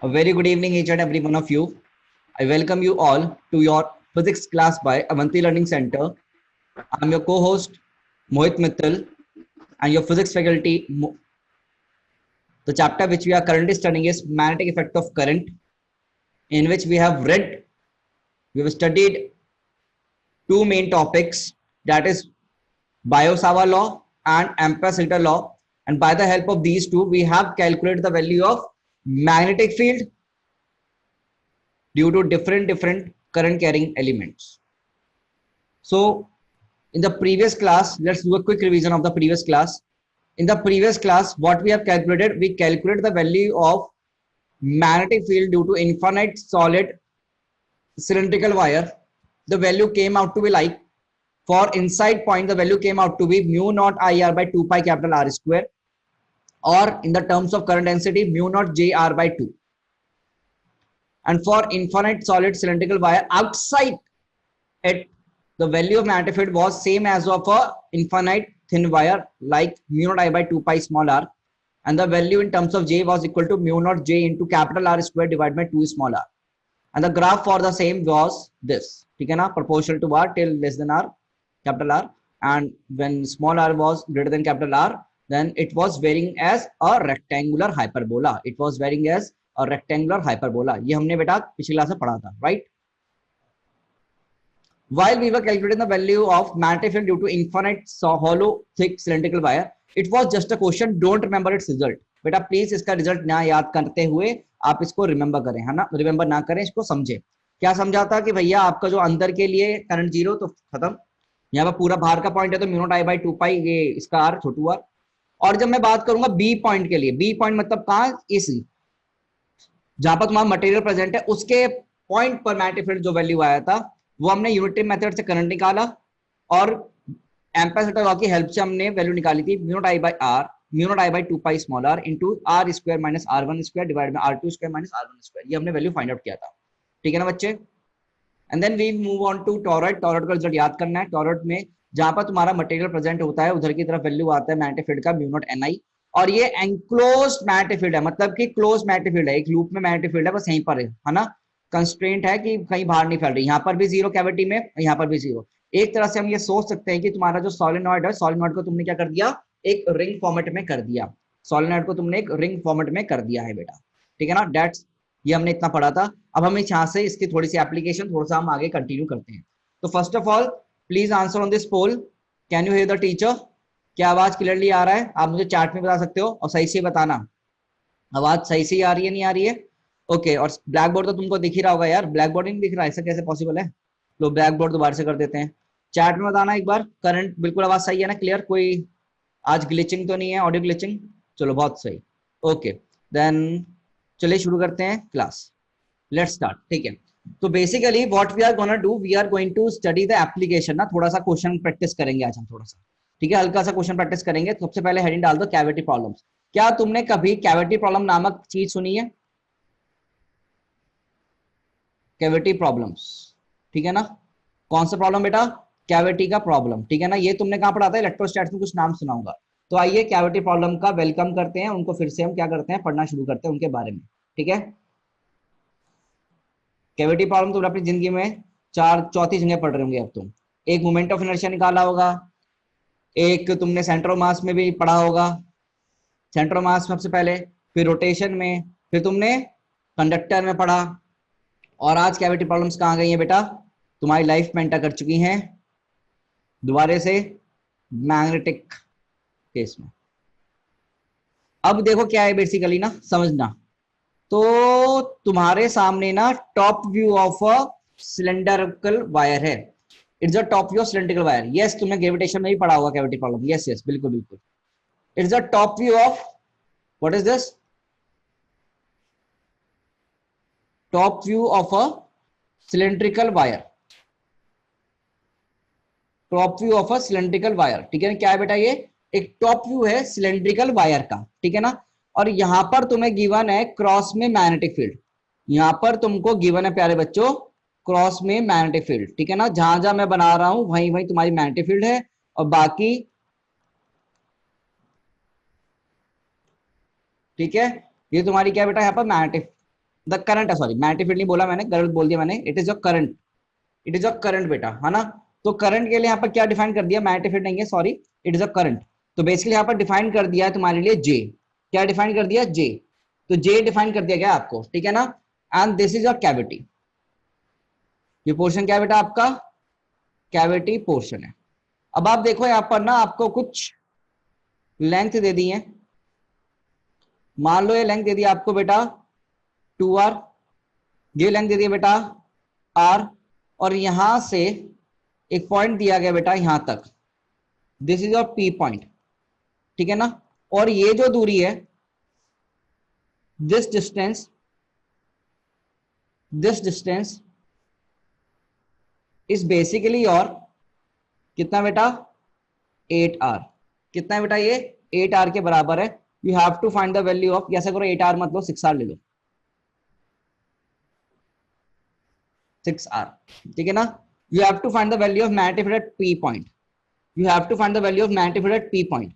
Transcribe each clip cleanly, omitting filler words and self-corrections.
A very good evening, each and every one of you. I welcome you all to your physics class by Avanti Learning Center. I'm your co-host Mohit Mittal and your physics faculty. The chapter which we are currently studying is magnetic effect of current, in which we have studied two main topics, that is Biot-Savart law and Ampere-Filter law. And by the help of these two, we have calculated the value of magnetic field due to different current carrying elements. So in the previous class, let's do a quick revision of the previous class. In the previous class, what we have calculated, we calculated the value of magnetic field due to infinite solid cylindrical wire. The value came out to be like, for inside point, the value came out to be mu naught IR by 2 pi capital R square, or in the terms of current density, mu naught JR by 2. And for infinite solid cylindrical wire outside it, the value of magnetic field was same as of a infinite thin wire like mu naught I by 2 pi small r, and the value in terms of J was equal to mu naught J into capital R square divided by 2 small r. And the graph for the same was this, ठीक है ना, proportional to r till less than r, capital R, and when small r was greater than capital R, then it was varying as a rectangular hyperbola. It was varying as a rectangular hyperbola. ये हमने बेटा पिछली class में पढ़ा था, right? While we were calculating the value of magnetic field due to infinite hollow thick cylindrical wire, it was just a question. Don't remember its result. बेटा please इसका result ना याद करते हुए आप इसको रिमेंबर करें, है ना, रिमेंबर ना करें, इसको समझे। क्या समझा था कि भैया आपका जो अंदर के लिए करंट जीरो तो खत्म, यहाँ पर पूरा बाहर का पॉइंट है तो म्यू नॉट आई बाई 2 पाई, ये इसका आर छोटू आर। और जब मैं बात करूंगा बी पॉइंट के लिए, बी पॉइंट मतलब कहाँ, इसी जहां पर तुम्हारा मटेरियल प्रेजेंट है उसके पॉइंट पर मैग्नेटिक फील्ड जो वैल्यू आया था वो हमने यूनिटरी मेथड से करंट निकाला और एम्पीयर लॉ की हेल्प से हमने वैल्यू निकाली थी mu not I by R, mu not I by 2 pi small R into R square minus R one square divide by R two square minus R one square. ये हमने value find out किया था, ठीक है ना बच्चे। And then we move on to toroid. Toroid का result याद करना है। टॉरॉइड में जहां पर तुम्हारा मटेरियल प्रेजेंट होता है उधर की तरफ वैल्यू आता है मैग्नेटिक फील्ड का म्यू नॉट एन आई, और ये एनक्लोज्ड मैग्नेटिक फील्ड है, मतलब कि क्लोज मैग्नेटिक फील्ड है, एक लूप में मैग्नेटिक फील्ड है, बस यहीं पर है ना, कंस्ट्रेंट है कि कहीं बाहर नहीं फैल रही। यहाँ पर भी जीरो कैविटी में, यहाँ पर भी जीरो। एक तरह से हम ये सोच सकते हैं कि तुम्हारा जो सॉलिनॉइड है, सॉलिनॉइड को तुमने क्या कर दिया, एक रिंग फॉर्मेट में कर दिया, सॉलिनॉइड को तुमने एक रिंग फॉर्मेट में कर दिया है बेटा, ठीक है ना। डेट्स, ये हमने इतना पढ़ा था। अब हम यहाँ से इसकी थोड़ी सी एप्लीकेशन थोड़ा सा हम आगे कंटिन्यू करते हैं। तो first of all please answer on this poll. Can you hear the teacher? क्या आवाज क्लियरली आ रहा है? आप मुझे चैट में बता सकते हो और सही से बताना, आवाज सही से आ रही है नहीं आ रही है? ओके। और ब्लैक बोर्ड तो तुमको दिख ही रहा होगा यार, ब्लैक बोर्ड नहीं दिख रहा, ऐसा कैसे पॉसिबल है? लो ब्लैक बोर्ड दोबारा से कर देते हैं। चैट में बताना एक बार, करंट बिल्कुल आवाज सही है ना, क्लियर? कोई आज ग्लिचिंग तो नहीं है, ऑडियो ग्लिचिंग? चलो बहुत सही, ओके। देन चलिए शुरू करते हैं क्लास, लेट्स स्टार्ट, ठीक है। तो basically what we are gonna do, we are going to study the application ना, थोड़ा सा क्वेश्चन प्रैक्टिस करेंगे आज हम, थोड़ा सा, ठीक है, हल्का सा क्वेश्चन प्रैक्टिस करेंगे। तो सबसे पहले हेडिंग डाल दो कैविटी प्रॉब्लम्स। क्या तुमने कभी कैविटी प्रॉब्लम नामक चीज सुनी है? कैविटी प्रॉब्लम्स, ठीक है ना। कौन सा प्रॉब्लम बेटा? कैविटी का प्रॉब्लम, ठीक है ना। ये तुमने कहां पढ़ा था? इलेक्ट्रोस्टैटिक्स में कुछ नाम सुना होगा। तो आइए कैविटी प्रॉब्लम का वेलकम करते हैं, उनको फिर से हम क्या करते हैं, पढ़ना शुरू करते हैं उनके बारे में, ठीक है। कैविटी प्रॉब्लम तुम अपनी जिंदगी में चौथी जगह पढ़ रहे होंगे अब तुम। एक मोमेंट ऑफ इनर्शिया निकाला होगा, एक तुमने सेंटर ऑफ मास में भी पढ़ा होगा, सेंटर ऑफ मास सबसे पहले, फिर रोटेशन में, फिर तुमने कंडक्टर में पढ़ा, और आज कैविटी प्रॉब्लम्स कहाँ गई हैं बेटा? तुम्हारी लाइफ में एंटर कर चुकी हैं दोबारा से मैग्नेटिक केस में। अब देखो क्या है बेसिकली ना, समझना। तो तुम्हारे सामने ना top view of a cylindrical wire है, it's a top view of cylindrical wire. Yes, तुमने ग्रेविटेशन में भी पढ़ा होगा कैविटी प्रॉब्लम, यस यस बिल्कुल बिल्कुल। It's a top view of, what is this, top view of a cylindrical wire, top view of a cylindrical wire, ठीक है ना। क्या है बेटा? ये एक टॉप व्यू है सिलेंड्रिकल वायर का, ठीक है ना। और यहां पर तुम्हें गिवन है क्रॉस में मैग्नेटिक फील्ड, यहां पर तुमको गिवन है प्यारे बच्चों क्रॉस में मैग्नेटिक फील्ड, ठीक है ना। जहां जहां मैं बना रहा हूं वहीं वहीं तुम्हारी मैग्नेटिक फील्ड है, और बाकी, ठीक है, ये तुम्हारी क्या बेटा यहाँ पर magnetic the current, sorry magnetic field नहीं बोला मैंने, गलत बोल दिया मैंने, it is your current, it is your current बेटा, है ना। तो करंट के लिए यहाँ पर क्या डिफाइन कर दिया, मैग्नेटिक फील्ड नहीं है sorry, it is a current. तो बेसिकली यहाँ पर डिफाइन कर दिया है तुम्हारे लिए जे, क्या डिफाइन कर दिया, जे। तो जे डिफाइन कर दिया गया आपको, ठीक है ना। And this is your cavity, ये पोर्शन क्या है बेटा आपका, कैविटी पोर्शन है। अब आप देखो यहाँ पर ना आपको कुछ लेंथ दे दी है, मान लो ये लेंथ दे दी आपको बेटा 2r, ये लेंथ दे दी बेटा r, और यहां से एक पॉइंट दिया गया बेटा यहां तक, this is your p point, ठीक है ना। और ये जो दूरी है, this distance is basically your कितना बेटा 8r, कितना है बेटा ये 8r के बराबर है। You have to find the value of, कैसे करो 8r मत लो 6r ले लो, 6r, ठीक है ना। You have to find the value of magnetic field at p point, you have to find the value of magnetic field at p point.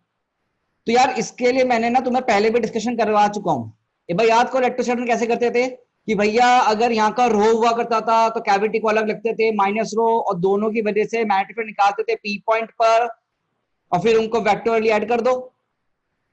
तो यार इसके लिए मैंने ना तुम्हें पहले भी डिस्कशन करवा चुका हूं, ये भाई याद करो इलेक्ट्रोस्टैटिक में कैसे करते थे कि भैया अगर यहाँ का रो हुआ करता था तो कैविटी को अलग लिखते थे माइनस रो, और दोनों की वजह से मैग्नेटिक फील्ड निकालते थे p पॉइंट पर, और फिर उनको वेक्टोरली ऐड कर दो,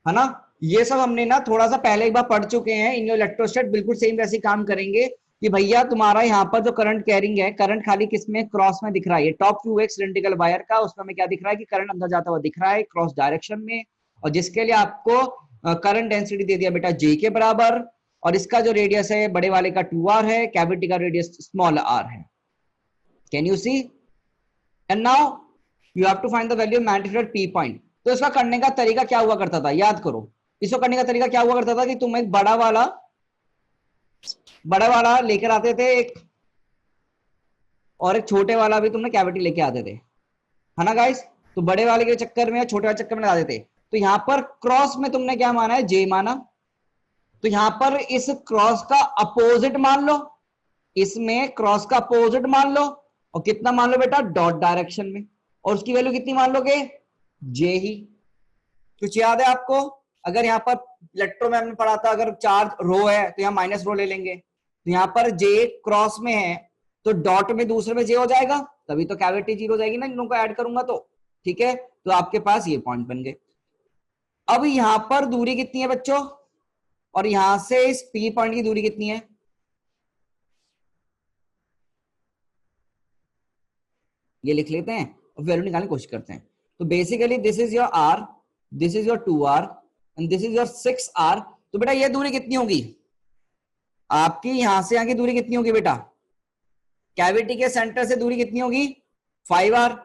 है ना। ये सब हमने ना थोड़ा सा पहले एक बार पढ़ चुके हैं। इन इलेक्ट्रोस्टैट बिल्कुल सेम वैसे काम करेंगे कि भैया तुम्हारा यहाँ पर जो करंट कैरिंग है, करंट खाली किसमें क्रॉस में दिख रहा है, ये टॉप व्यू एक सिलिंड्रिकल वायर का, उसमें हमें क्या दिख रहा है कि करंट अंदर जाता हुआ दिख रहा है क्रॉस डायरेक्शन में, और जिसके लिए आपको करंट डेंसिटी दे दिया बेटा जे के बराबर, और इसका जो रेडियस है बड़े वाले का 2r है, कैविटी का रेडियस स्मॉल r है। Can you see, and now you have to find the value of magnetic field p point. तो इसका करने का तरीका क्या हुआ करता था, याद करो, इसको करने का तरीका क्या हुआ करता था कि तुम एक बड़ा वाला लेकर आते थे एक, और एक छोटे वाला भी तुमने कैविटी लेके आते थे, है ना गाइस। तो बड़े वाले के चक्कर में छोटे वाले चक्कर में लगा देते। तो यहां पर क्रॉस में तुमने क्या माना है, जे माना। तो यहां पर इस क्रॉस का अपोजिट मान लो, इसमें क्रॉस का अपोजिट मान लो, और कितना मान लो बेटा डॉट डायरेक्शन में, और उसकी वैल्यू कितनी मान लोगे, जे ही। कुछ याद है आपको, अगर यहाँ पर इलेक्ट्रो में हमने पढ़ा था अगर चार्ज रो है तो यहाँ माइनस रो ले लेंगे, तो यहाँ पर जे क्रॉस में है तो डॉट में दूसरे में जे हो जाएगा, तभी तो कैविटी जीरो हो जाएगी ना, इन दोनों को ऐड करूंगा तो, ठीक है। तो आपके पास ये पॉइंट बन गए। अब यहां पर दूरी कितनी है बच्चों, और यहां से इस पी पॉइंट की दूरी कितनी है, ये लिख लेते हैं और वैल्यू निकालने की कोशिश करते हैं। तो basically this is your r, this is your 2r and this is your 6r। तो बेटा ये दूरी कितनी होगी आपकी, यहां से यहां की दूरी कितनी होगी बेटा, कैविटी के सेंटर से दूरी कितनी होगी 5r,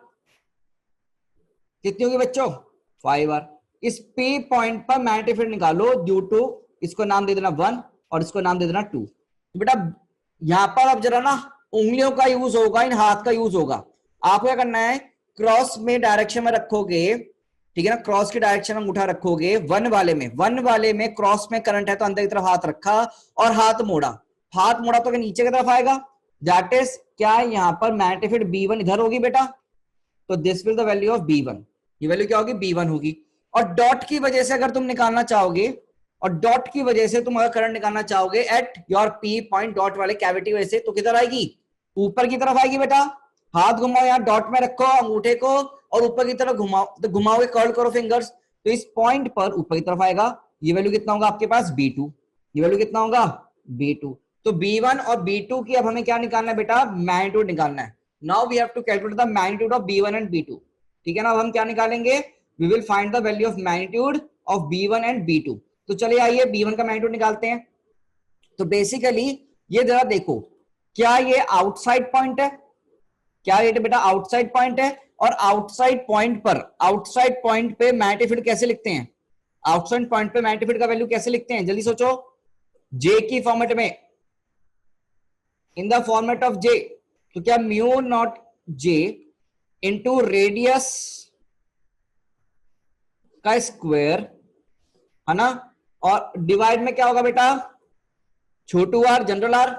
कितनी होगी बच्चों 5r। इस P पॉइंट पर मैग्नेटिक फील्ड निकालो ड्यू टू, इसको नाम दे देना 1 और इसको नाम दे देना 2। तो बेटा यहां पर अब जरा ना उंगलियों का यूज होगा, इन हाथ का यूज होगा। आपको क्या करना है, क्रॉस में डायरेक्शन में रखोगे, ठीक है ना, क्रॉस की डायरेक्शन में अंगूठा रखोगे, वन वाले में क्रॉस में करंट है तो अंदर की तरफ हाथ रखा और हाथ मोड़ा, तो नीचे की तरफ आएगा, दैट इज क्या यहां पर मैग्नेटिक फील्ड B1 इधर होगी बेटा, तो this will the value of B1, ये वैल्यू क्या होगी B1 होगी। और डॉट की वजह से अगर तुम निकालना चाहोगे, और डॉट की वजह से तुम अगर करंट निकालना चाहोगे at your P point dot वाले कैविटी वजह से, तो किधर आएगी, ऊपर की तरफ आएगी बेटा। हाथ घुमाओ, यहाँ डॉट में रखो अंगूठे को और ऊपर की तरफ घुमाओ, तो घुमाओगे कर्ल करो फिंगर्स, तो इस पॉइंट पर ऊपर की तरफ आएगा। ये वैल्यू कितना होगा आपके पास B2, ये वैल्यू कितना होगा B2। तो B1 और B2 की अब हमें क्या निकालना है बेटा, मैग्नीट्यूड निकालना है। Now we have to calculate the magnitude of B1 and B2, ठीक है ना। अब हम क्या निकालेंगे, we will find the value of magnitude of B1 and B2। तो चलिए आइए B1 का मैग्नीट्यूड निकालते हैं। तो बेसिकली ये जरा देखो, क्या ये आउटसाइड पॉइंट है, क्या ये बेटा आउटसाइड पॉइंट है, और आउटसाइड पॉइंट पे मैग्नेटिक फील्ड कैसे लिखते हैं, आउटसाइड पॉइंट पे मैग्नेटिक फील्ड का वैल्यू कैसे लिखते हैं, जल्दी सोचो, जे की फॉर्मेट में, इन द फॉर्मेट ऑफ जे। तो क्या mu naught J into radius का स्क्वायर, है ना, और डिवाइड में क्या होगा बेटा छोटू आर जनरल आर,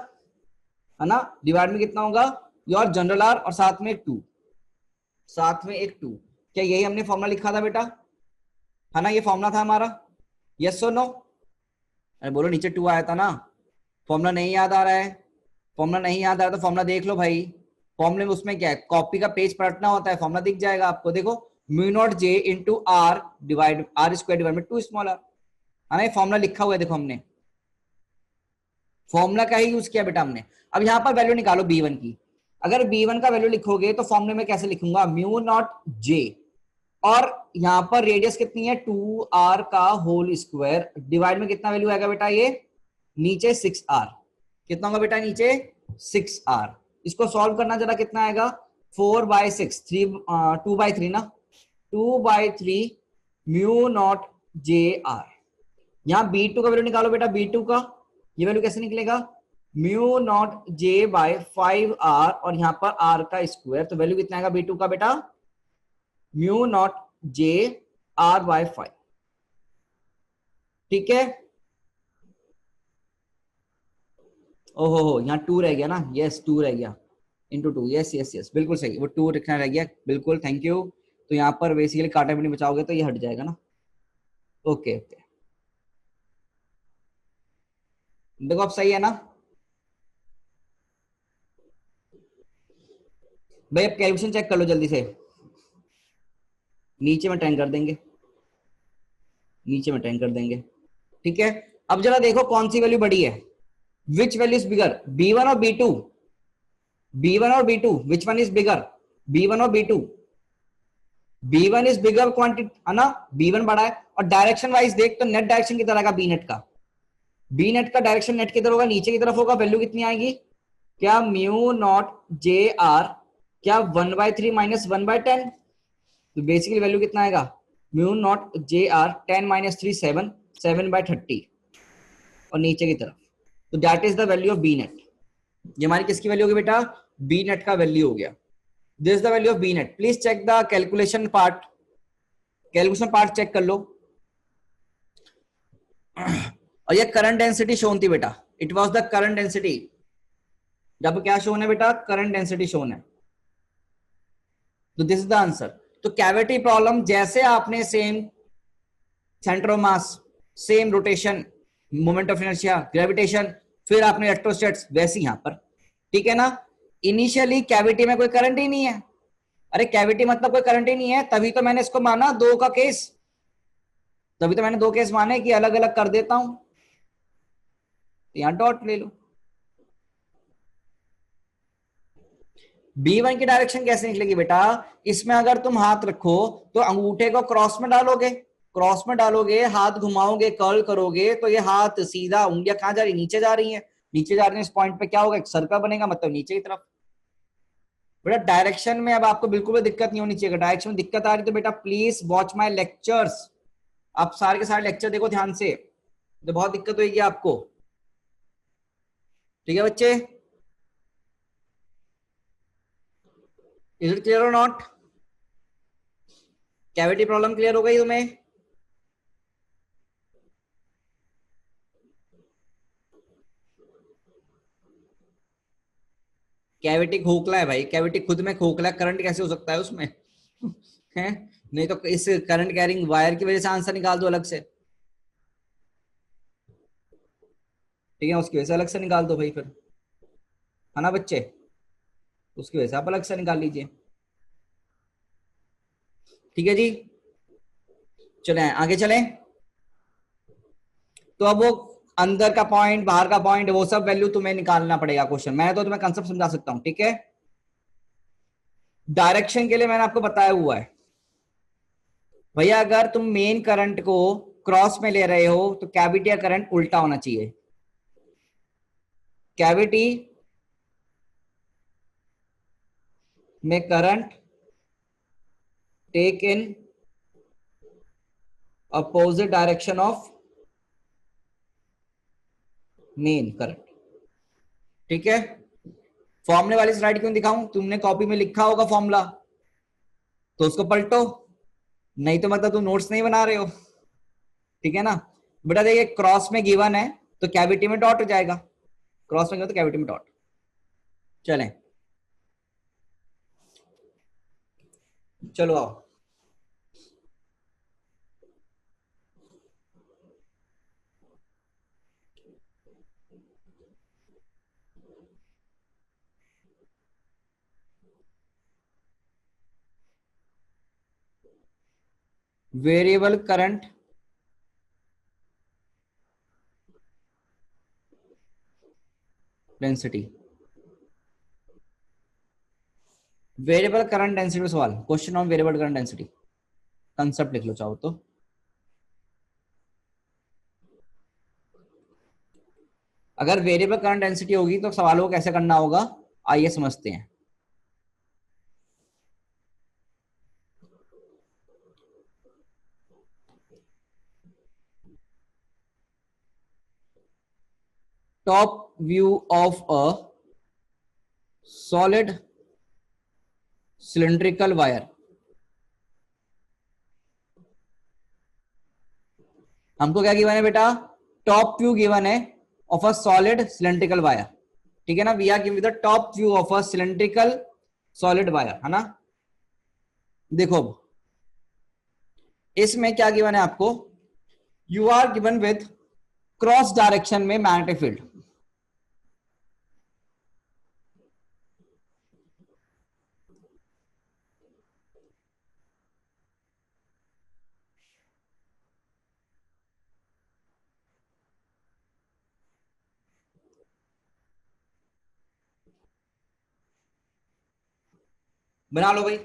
है ना, डिवाइड में कितना होगा योर जनरल आर और साथ में एक 2, क्या यही हमने फॉर्मूला लिखा था बेटा, है ना, ये फॉर्मूला था हमारा, यस और नो, अरे बोलो नीचे 2 आया था ना, फॉर्मूला नहीं याद आ रहा है, फॉर्मूला नहीं याद आ रहा तो फॉर्मूला देख लो भाई। फॉर्मूले में उसमें क्या है, कॉपी का पेज पलटना होता है, फॉर्मूला दिख जाएगा आपको। देखो mu not J into R divide R square divide में टू स्मॉल आर, है ना, फॉर्मूला लिखा हुआ है, देखो हमने फॉर्मूला का ही यूज किया बेटा हमने। अब यहाँ पर वैल्यू निकालो B1 की। अगर B1 का वैल्यू लिखोगे तो फॉर्मूले में कैसे लिखूंगा, म्यू नॉट जे, और यहाँ पर रेडियस कितनी है 2r का होल स्क्वायर डिवाइड में कितना वैल्यू आएगा बेटा, ये नीचे 6r, कितना होगा बेटा नीचे 6r। इसको सॉल्व करना जरा, कितना आएगा 4/6, 2/3 ना, 2/3 म्यू नॉट जे आर। यहाँ B2 का वैल्यू निकालो बेटा, B2 का ये वैल्यू कैसे निकलेगा, म्यू नॉट जे बाय 5r और यहाँ पर r का स्क्वायर, तो वैल्यू कितना आएगा B2 का बेटा, म्यू नॉट जे r बाय 5। ठीक है, ओहो हो यहाँ 2 रह गया ना, यस 2 रह गया इंटू 2, यस यस यस बिल्कुल सही, वो 2 लिखना रह गया, बिल्कुल थैंक यू। तो यहाँ पर बेसिकली काटा भी नहीं बचाओगे तो ये हट जाएगा ना, ओके ओके। देखो अब सही है ना भाई, अब कैलकुलेशन चेक कर लो जल्दी से, नीचे में ट्राइन कर देंगे, नीचे में ट्राइन कर देंगे। ठीक है, अब जरा देखो कौन सी वैल्यू बड़ी है, which value is bigger, B1 और B2, B1 और B2 which one is bigger, B1 और B2, B1 is bigger quantity है ना, B1 बड़ा है, और डायरेक्शन वाइज देख तो नेट डायरेक्शन की तरह का बी नेट का, बी नेट का डायरेक्शन नेट की तरफ होगा, नीचे की तरफ होगा, वैल्यू कितनी आएगी, क्या म्यू नॉट जे आर, क्या 1/3 माइनस 1/10, तो बेसिकली वैल्यू कितना आएगा, mu not J R 10 minus 3 7, 7/30, और नीचे की तरफ, तो that is the value of B net. ये हमारी किसकी वैल्यू होगी बेटा, बी नेट का वैल्यू हो गया, this is the value of B net. Please check the calculation part, calculation part check कर लो। और ये करंट डेंसिटी शोन थी बेटा, it was the current density, जब क्या शोन है बेटा, करंट डेंसिटी शोन है, तो दिस इज द आंसर। तो कैविटी प्रॉब्लम जैसे आपने same centre of mass, same rotation, moment of inertia, gravitation, फिर आपने इलेक्ट्रोस्टैट्स, वैसे यहां पर, ठीक है ना। इनिशियली कैविटी में कोई करंट ही नहीं है, अरे कैविटी मतलब कोई करंट ही नहीं है, तभी तो मैंने इसको माना दो का केस, तभी तो मैंने दो केस माने कि अलग अलग कर देता हूं, यहां डॉट ले लो। B1 की डायरेक्शन कैसे निकलेगी बेटा, इसमें अगर तुम हाथ रखो तो अंगूठे को क्रॉस में डालोगे, क्रॉस में डालोगे, हाथ घुमाओगे, कर्ल करोगे, तो ये हाथ सीधा, उंगलियां कहां जा रही, नीचे जा रही है, नीचे जा रही है, इस पॉइंट पे क्या होगा, एक सर्कल बनेगा, मतलब नीचे की तरफ। बेटा डायरेक्शन में अब आपको बिल्कुल भी दिक्कत नहीं होनी चाहिए, डायरेक्शन में दिक्कत आ रही तो बेटा प्लीज वॉच माई लेक्चर्स, आप सारे के सारे लेक्चर देखो ध्यान से, तो बहुत दिक्कत होगी आपको। ठीक है बच्चे, इज इट क्लियर और नॉट, कैविटी प्रॉब्लम क्लियर हो गई तुम्हें। कैविटी खोखला है भाई, कैविटी खुद में खोखला, करंट कैसे हो सकता है उसमें है, नहीं तो इस करंट कैरिंग वायर की वजह से आंसर निकाल दो अलग से, ठीक है, उसकी वजह से अलग से निकाल दो भाई फिर, है ना बच्चे, उसकी वजह से आप अलग से निकाल लीजिए। ठीक है जी, चले आगे चलें। तो अब वो अंदर का पॉइंट, बाहर का पॉइंट, वो सब वैल्यू तुम्हें निकालना पड़ेगा क्वेश्चन, मैं तो तुम्हें कंसेप्ट समझा सकता हूं, ठीक है। डायरेक्शन के लिए मैंने आपको बताया हुआ है भैया, अगर तुम मेन करंट को क्रॉस में ले रहे हो तो कैविटी या करंट उल्टा होना चाहिए, कैविटी में current take in opposite direction of main current, ठीक है। फॉर्मूले वाली स्लाइड क्यों दिखाऊं, तुमने कॉपी में लिखा होगा फॉर्मूला, तो उसको पलटो, नहीं तो मतलब तुम नोट्स नहीं बना रहे हो, ठीक है ना। बेटा देखिए क्रॉस में गिवन है तो कैविटी में डॉट हो जाएगा, क्रॉस में गिवन तो कैविटी में डॉट। चलें, चलो आओ। Variable current density, variable current density का सवाल, question on variable current density, concept लिख लो चाहो तो। अगर वेरिएबल करंट डेंसिटी होगी तो सवालों को कैसे करना होगा, आइए समझते हैं। Top view of a solid cylindrical wire, हमको क्या गिवन है बेटा, टॉप व्यू गिवन है of a solid cylindrical wire, ठीक है ना, we are given the top view of a cylindrical solid wire, है ना। देखो इसमें क्या गिवन है आपको, you are given with cross direction में मैग्नेटिक फील्ड, बना लो भाई,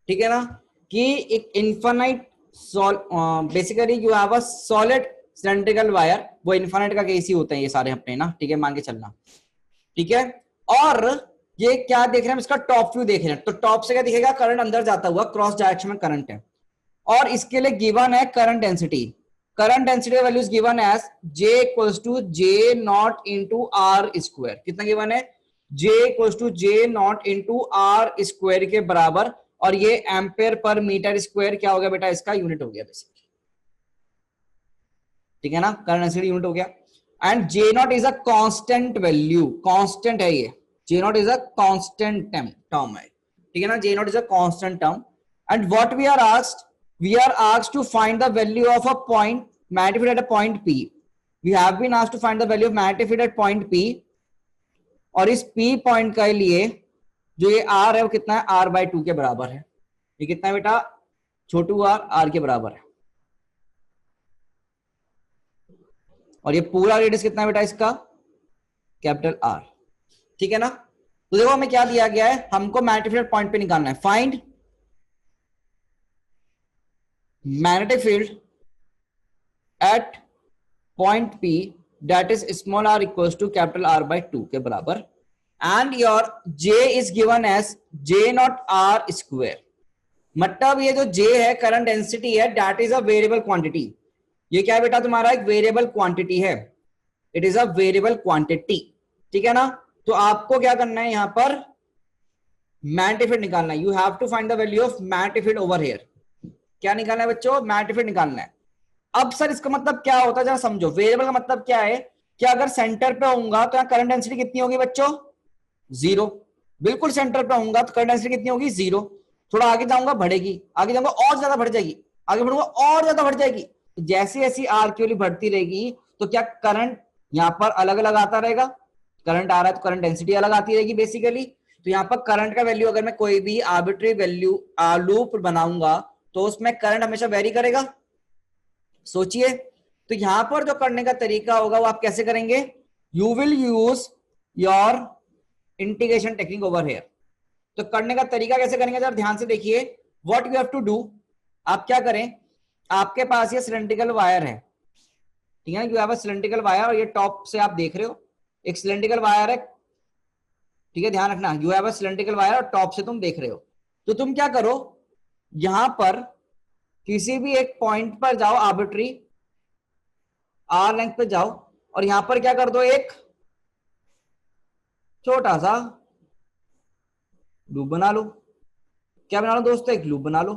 ठीक है ना, कि एक infinite basically you have a solid cylindrical wire, वो इन्फाइनाइट का केस ही होते हैं ये सारे अपने ना, ठीक है, मान के चलना, ठीक है। और ये क्या देख रहे हैं, इसका टॉप व्यू देख रहे हैं, तो टॉप से क्या दिखेगा, करंट अंदर जाता हुआ, क्रॉस डायरेक्शन में करंट है, और इसके लिए गिवन है करंट डेंसिटी, करंट डेंसिटी का value given as J equals to J not into R square, कितना गिवन है, J equals to J not into R square के बराबर, और ये एम्पेयर पर मीटर स्क्वायर क्या हो गया बेटा, इसका यूनिट हो गया बेसिकली, ठीक है ना, करंट डेंसिटी यूनिट हो गया। And J naught is a constant value, constant है ये, J naught is a constant term है, ठीक है ना, J naught is a constant term. And what we are asked, we are asked to find the value of a point magnetic field at a point P, we have been asked to find the value of magnetic field at point P, और इस P point के लिए जो ये R है वो कितना है, R/2 के बराबर है, ये कितना है बेटा, छोटू R के बराबर है, और ये पूरा रेडियस कितना है बेटा इसका, कैपिटल R, ठीक है ना। तो देखो हमें क्या दिया गया है, हमको मैग्नेटिक फील्ड पॉइंट पे निकालना है, find magnetic field eight point P that is small r equals to capital R/2 के बराबर, and your J is given as J not R square, मतलब ये जो J है करंट डेंसिटी है, that is a variable quantity, ये क्या है बेटा तुम्हारा एक वेरिएबल क्वांटिटी है, it is a variable quantity, ठीक है ना। तो आपको क्या करना है, यहां पर मैग्नेटिक फील्ड निकालना है, you have to find the value of magnetic field over here, क्या निकालना है बच्चों, मैग्नेटिक फील्ड निकालना है। अब सर इसका मतलब क्या होता है, जरा समझो, वेरिएबल का मतलब क्या है, कि अगर सेंटर पे होऊंगा तो यहाँ करंट डेंसिटी कितनी होगी बच्चों, 0, बिल्कुल सेंटर पे होऊंगा तो करंट डेंसिटी कितनी होगी, 0, थोड़ा आगे जाऊंगा बढ़ेगी, आगे जाऊंगा और ज्यादा बढ़ जाएगी, आगे बढ़ूंगा और ज्यादा बढ़ जाएगी, तो जैसी जैसी आर की वैल्यू बढ़ती रहेगी तो क्या करंट यहाँ पर अलग अलग आता रहेगा, करंट आ रहा है तो करंट डेंसिटी अलग आती रहेगी बेसिकली। तो यहाँ पर करंट का वैल्यू अगर मैं कोई भी आर्बिट्री वैल्यू लूप बनाऊंगा तो उसमें करंट हमेशा वेरी करेगा, सोचिए। तो यहां पर जो करने का तरीका होगा वो आप कैसे करेंगे, you will use your integration technique over here. तो करने का तरीका कैसे करेंगे, जरा ध्यान से देखिए, what you have to do, आप क्या करें, आपके पास ये सिलिंड्रिकल वायर है, ठीक है, you have a cylindrical wire, और ये टॉप से आप देख रहे हो एक सिलिंड्रिकल वायर है, ठीक है, ध्यान रखना, you have a cylindrical wire और टॉप से तुम देख रहे हो। तो तुम क्या करो, यहां पर किसी भी एक पॉइंट पर जाओ, आर्बिट्री आर लेंथ पे जाओ, और यहां पर क्या कर दो, एक छोटा सा लूप बना लो, क्या बना लो दोस्तों, एक लूप बना लो,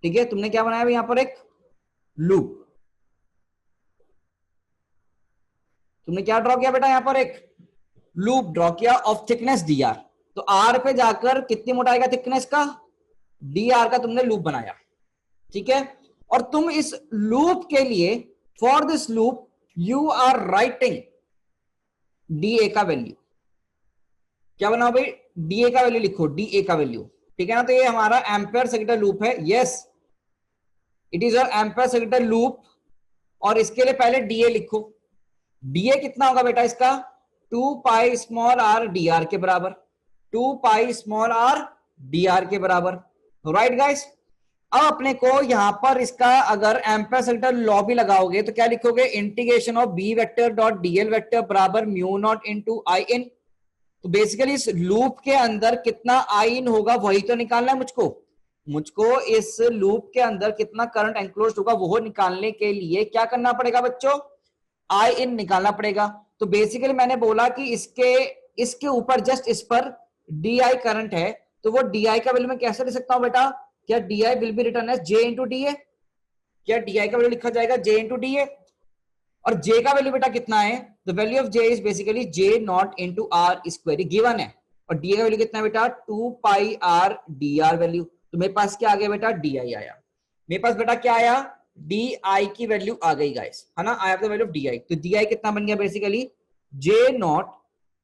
ठीक है, तुमने क्या बनाया यहां पर, एक लूप, तुमने क्या ड्रॉ किया बेटा, यहां पर एक लूप ड्रॉ किया ऑफ थिकनेस dr, तो आर पे जाकर कितनी मोटाई का थिकनेस का, dr का तुमने लूप बनाया, ठीक है। और तुम इस लूप के लिए, for this loop you are writing D A का वैल्यू, क्या बनाओ भाई, डी ए का वैल्यू लिखो, डी ए का वैल्यू, ठीक है ना। तो ये हमारा एम्पेयर सेकेंडरी लूप है, yes it is your ampere secondary loop, और इसके लिए पहले डी ए लिखो। डी ए कितना होगा बेटा इसका, 2 pi small are D r के बराबर, 2 pi small are D r के बराबर, राइट गाइस। अब अपने को यहां पर इसका अगर एम्पेयर सेक्टर लॉ भी लगाओगे तो क्या लिखोगे, integration of B vector dot DL vector बराबर mu naught into I in. तो बेसिकली इस लूप के अंदर कितना आई इन होगा वही तो निकालना है मुझको इस लूप के अंदर कितना करंट एनक्लोज्ड होगा वो निकालने के लिए क्या करना पड़ेगा बच्चों, आई इन निकालना पड़ेगा। तो बेसिकली मैंने बोला कि इसके ऊपर जस्ट इस पर डी आई करंट है, तो वो डी आई का वैल्यू मैं कैसे लिख सकता हूं बेटा, क्या D I will be written as J into D A, क्या डी आई का वैल्यू लिखा जाएगा जे इंटू डी ए, और जे का वैल्यू बेटा कितना है, the value of J is basically J not into R square given है, और डी का वैल्यू कितना है बेटा 2 pi R D R value. तो मेरे पास क्या आ गया बेटा, डी आई आया, मेरे पास बेटा क्या आया, डी आई की वैल्यू आ गई गाइस, है ना, I have the value of d I. तो डी आई कितना बन गया basically J not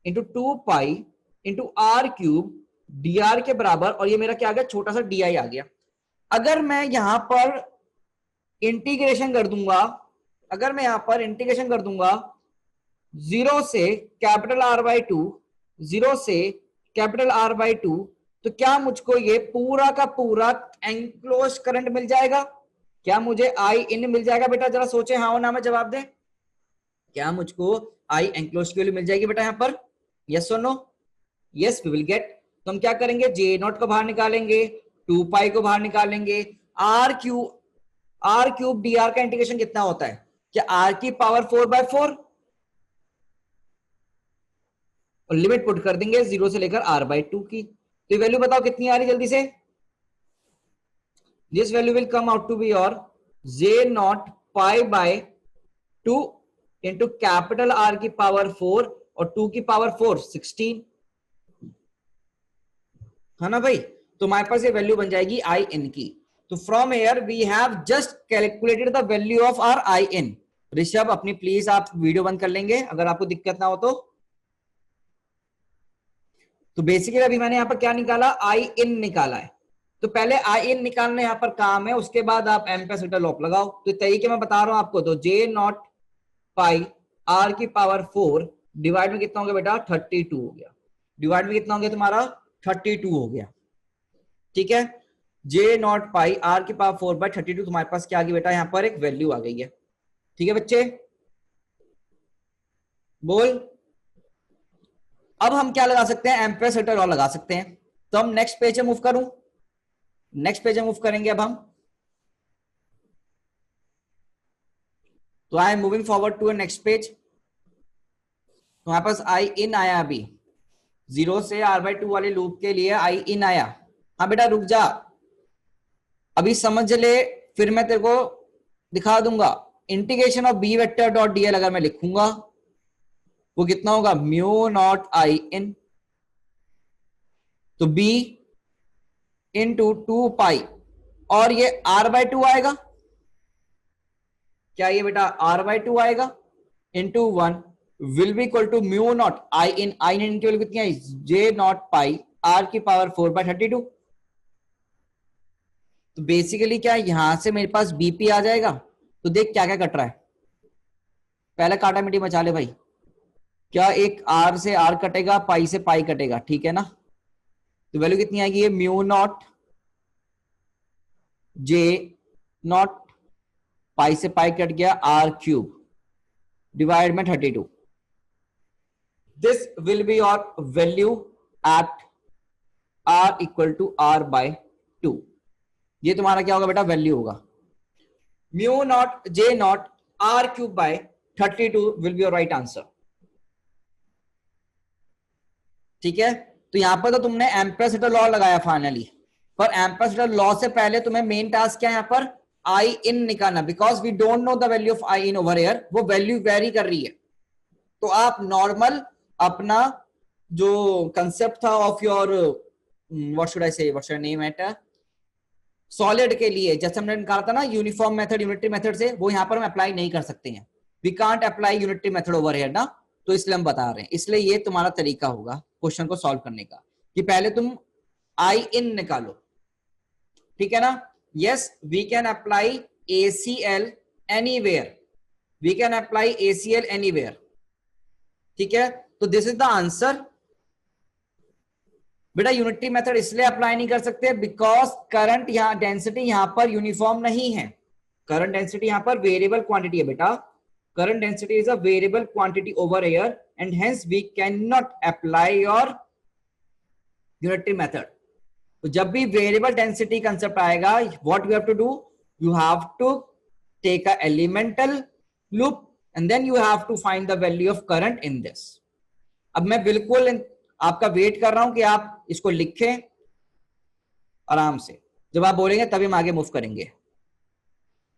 into 2 pi into are cube d r के बराबर, और ये मेरा क्या आ गया, छोटा सा डी आई आ गया। अगर मैं यहां पर इंटीग्रेशन कर दूंगा, अगर मैं यहां पर इंटीग्रेशन कर दूंगा 0 से कैपिटल आर बाई 2, 0 से कैपिटल आर बाई 2, तो क्या मुझको ये पूरा का पूरा एंक्लोज करंट मिल जाएगा, क्या मुझे आई इन मिल जाएगा बेटा, जरा सोचे हाँ ना में जवाब दे, क्या मुझको आई एंक्लोज की वैल्यू मिल जाएगी बेटा यहां पर, यस और no, yes we will get. तो हम क्या करेंगे, जे नॉट को बाहर निकालेंगे, 2 पाई को बाहर निकालेंगे, आर क्यूब डी आर का इंटीग्रेशन कितना होता है, क्या आर की पावर 4/4, और लिमिट पुट कर देंगे 0 से लेकर r बाई 2 की। तो ये वैल्यू बताओ कितनी आ रही जल्दी से, this value will come out to be your J not pi by 2 into capital R की पावर 4 और 2 की पावर 4 16, है ना भाई। तो हमारे पास ये वैल्यू बन जाएगी आई इन की। तो from here we have just calculated the value of R I in. Rishabh अपनी प्लीज आप वीडियो बंद कर लेंगे अगर आपको दिक्कत ना हो तो। तो बेसिकली अभी मैंने यहां पर क्या निकाला, आई इन निकाला है। तो पहले आई इन निकालना यहां पर काम है, उसके बाद आप एम्पेयर सेक्टर लॉ लगाओ। तो तरीके मैं बता रहा हूं आपको, तो जे नॉट पाई आर की पावर 4 डिवाइड में कितना हो गया बेटा 32 हो गया, डिवाइड में कितना हो गया तुम्हारा 32 हो गया, ठीक है। जे नॉट पाई आर की पावर 4/32 तुम्हारे पास क्या आ गई बेटा, यहां पर एक वैल्यू आ गई है, ठीक है बच्चे बोल। अब हम क्या लगा सकते हैं, एम्पेयर सेक्टर लॉ लगा सकते हैं। तो हम नेक्स्ट पेज में मूव करूं, नेक्स्ट पेज में मूव करेंगे अब हम। तो I am moving forward to next page. तो हमारे पास आई इन आया, अभी 0 से r/2 वाले लूप के लिए आई इन आया। हाँ बेटा रुक जा, अभी समझ ले, फिर मैं तेरे को दिखा दूंगा। Integration of B vector dot dl अगर मैं लिखूंगा वो कितना होगा, म्यू नॉट आई इन, तो बी इंटू 2 पाई, और ये r/2 आएगा, क्या ये बेटा r/2 आएगा, into 1 will be equal to mu not I in, I in की वैल्यू कितनी है, जे नॉट पाई आर की पावर 4/32। तो बेसिकली क्या यहां से मेरे पास बीपी आ जाएगा। तो देख क्या क्या कट रहा है, पहले काटा मिट्टी मचा ले भाई, क्या एक आर से आर कटेगा, पाई से पाई कटेगा, ठीक है ना। तो वैल्यू कितनी आएगी, ये mu not J not pi से पाई कट गया आर क्यूब डिवाइड में 32। This will be your value at r equal to r/2। ये तुम्हारा क्या होगा बेटा, वैल्यू होगा mu not J not r cube by 32 will be your right answer, ठीक है। तो यहां पर तो तुमने एम्पेयर सेक्टर लॉ लगाया फाइनली, पर एम्पेयर सेक्टर लॉ से पहले तुम्हें मेन टास्क क्या है यहाँ पर, आई इन निकालना, because we don't know the value of I in over here, वो वैल्यू वेरी कर रही है। तो आप नॉर्मल अपना जो कंसेप्ट था of your what should I say, what should name it, solid के लिए जैसे हमने निकाला था ना यूनिफॉर्म मेथड यूनिटरी मेथड से, वो यहां पर हम अप्लाई नहीं कर सकते हैं। We can't apply unitary method over here ना, तो इसलिए हम बता रहे हैं। इसलिए ये तुम्हारा तरीका होगा क्वेश्चन को सॉल्व करने का कि पहले तुम आई इन निकालो, ठीक है ना। Yes we can apply ACL anywhere, we can apply ACL anywhere, ठीक है। तो दिस इज द आंसर। बेटा यूनिटरी मेथड इसलिए अप्लाई नहीं कर सकते बिकॉज करंट यहां डेंसिटी यहां पर यूनिफॉर्म नहीं है। करंट डेंसिटी यहां पर वेरिएबल क्वांटिटी है बेटा, current density is a variable quantity over here and hence we can not apply your unitary method. तो जब भी वेरिएबल डेंसिटी कंसेप्ट आएगा, what you have to do, you have to take a elemental loop and then you have to find the value of current in this. अब मैं बिल्कुल आपका wait कर रहा हूं कि आप इसको लिखें आराम से, जब आप बोलेंगे तभी हम आगे मूव करेंगे।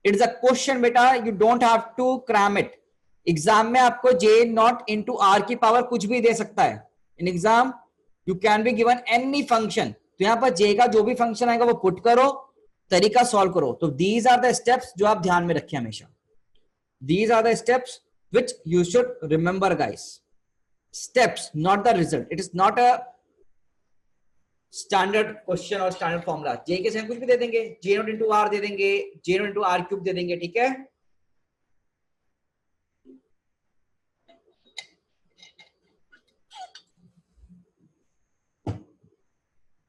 इट्स अ क्वेश्चन बेटा, you don't have to cram it. Exam में आपको J नॉट इंटू आर की पावर कुछ भी दे सकता है। In exam you can be given any function, तो यहां पर J का जो भी फंक्शन आएगा वो पुट करो, तरीका सॉल्व करो। तो दीज आर द स्टेप्स जो आप ध्यान में रखें हमेशा, these are the steps which you should remember guys. steps not the result, it is not a standard question और standard formula। J के सेम कुछ भी दे देंगे, J नॉट इंटू आर दे देंगे, J not into are cube दे देंगे, ठीक है।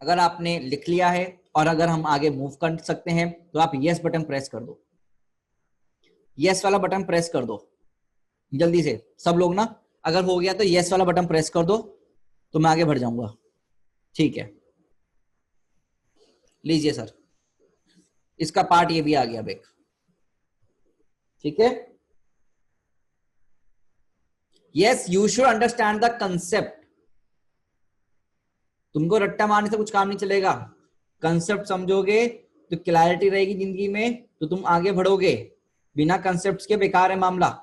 अगर आपने लिख लिया है और अगर हम आगे मूव कर सकते हैं तो आप यस बटन प्रेस कर दो, यस वाला बटन प्रेस कर दो जल्दी से सब लोग ना। अगर हो गया तो यस वाला बटन प्रेस कर दो तो मैं आगे बढ़ जाऊंगा, ठीक है। लीजिए सर, इसका पार्ट ये भी आ गया बेक, ठीक है। Yes you should understand the concept. तुमको रट्टा मारने से कुछ काम नहीं चलेगा, कंसेप्ट समझोगे तो क्लैरिटी रहेगी जिंदगी में, तो तुम आगे बढ़ोगे। बिना कंसेप्ट के बेकार है मामला,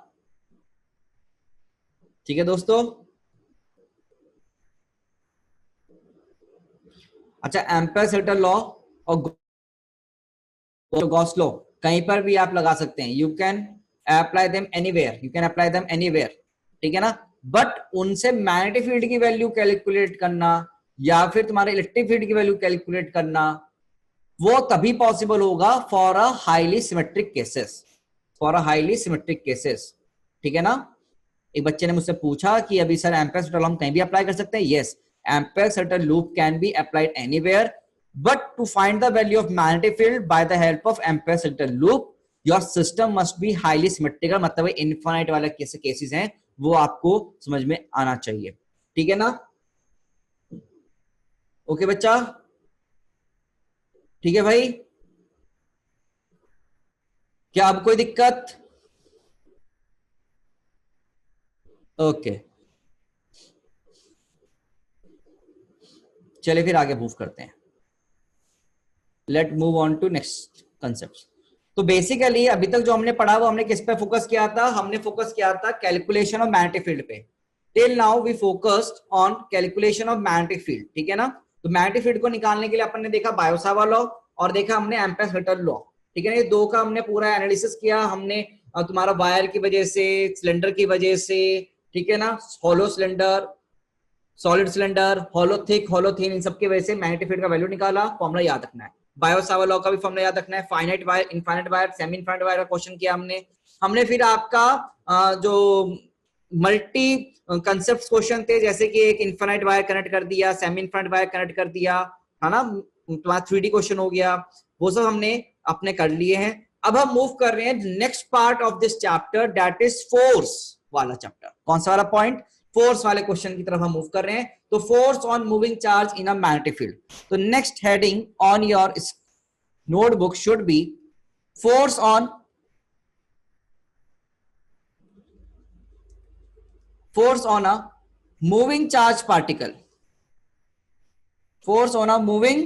ठीक है दोस्तों। अच्छा, एम्पेयर्स सेटल लॉ और गॉस लॉ कहीं पर भी आप लगा सकते हैं, you can apply them anywhere, you can apply them anywhere, ठीक है ना। बट उनसे मैग्नेटिक फील्ड की वैल्यू कैलकुलेट करना या फिर तुम्हारे इलेक्ट्रिक फील्ड की वैल्यू कैलकुलेट करना वो तभी पॉसिबल होगा for a highly symmetric cases, for a highly symmetric cases, ठीक है ना। एक बच्चे ने मुझसे पूछा कि अभी सर एम्पेयर सेटल हम कहीं भी अप्लाई कर सकते हैं। Yes, ampere settle loop can be applied anywhere, but to find the value of magnetic field by the help of ampere circle loop your system must be highly symmetrical, मतलब infinite वाले cases हैं वो आपको समझ में आना चाहिए, ठीक है ना। ओके बच्चा, ठीक है भाई, क्या अब कोई दिक्कत? ओके चलिए फिर आगे मूव करते हैं। Let move on to next concept. तो बेसिकली अभी तक जो हमने पढ़ा वो हमने किस पे फोकस किया था, हमने फोकस किया था कैलकुलेशन ऑफ मैग्नेटिक फील्ड पे। Till now we focused on calculation of magnetic field, ठीक है ना। तो मैग्नेटिक फील्ड को निकालने के लिए अपन ने देखा बायोसावर्ट लॉ और देखा हमने एम्पेयर सेटल लॉ, ठीक है ना। ये दो का हमने पूरा एनालिसिस किया हमने, तुम्हारा वायर की वजह से, सिलेंडर की वजह से, ठीक है ना, hollow cylinder, solid cylinder, hollow thick, hollow thin, इन सबकी वजह से मैग्नेटिक फील्ड का वैल्यू निकाला। फॉर्मूला याद रखना है, बायोसावर्ट लॉ का भी फॉर्मूला याद रखना है, finite wire, infinite wire, semi infinite wire का क्वेश्चन किया हमने। हमने फिर आपका जो मल्टी कंसेप्ट क्वेश्चन थे, जैसे कि एक इनफाइनाइट वायर कनेक्ट कर दिया, सेमी इनफाइनाइट वायर कनेक्ट कर दिया, है ना, तुम्हारा 3D क्वेश्चन हो गया, वो सब हमने अपने कर लिए हैं। अब हम मूव कर रहे हैं next part of this chapter, that is force वाला चैप्टर। कौन सा वाला पॉइंट? फोर्स वाले क्वेश्चन की तरफ हम मूव कर रहे हैं। तो force on moving charge in a magnetic field. तो next heading on your notebook should be force on a moving charge particle, force on a moving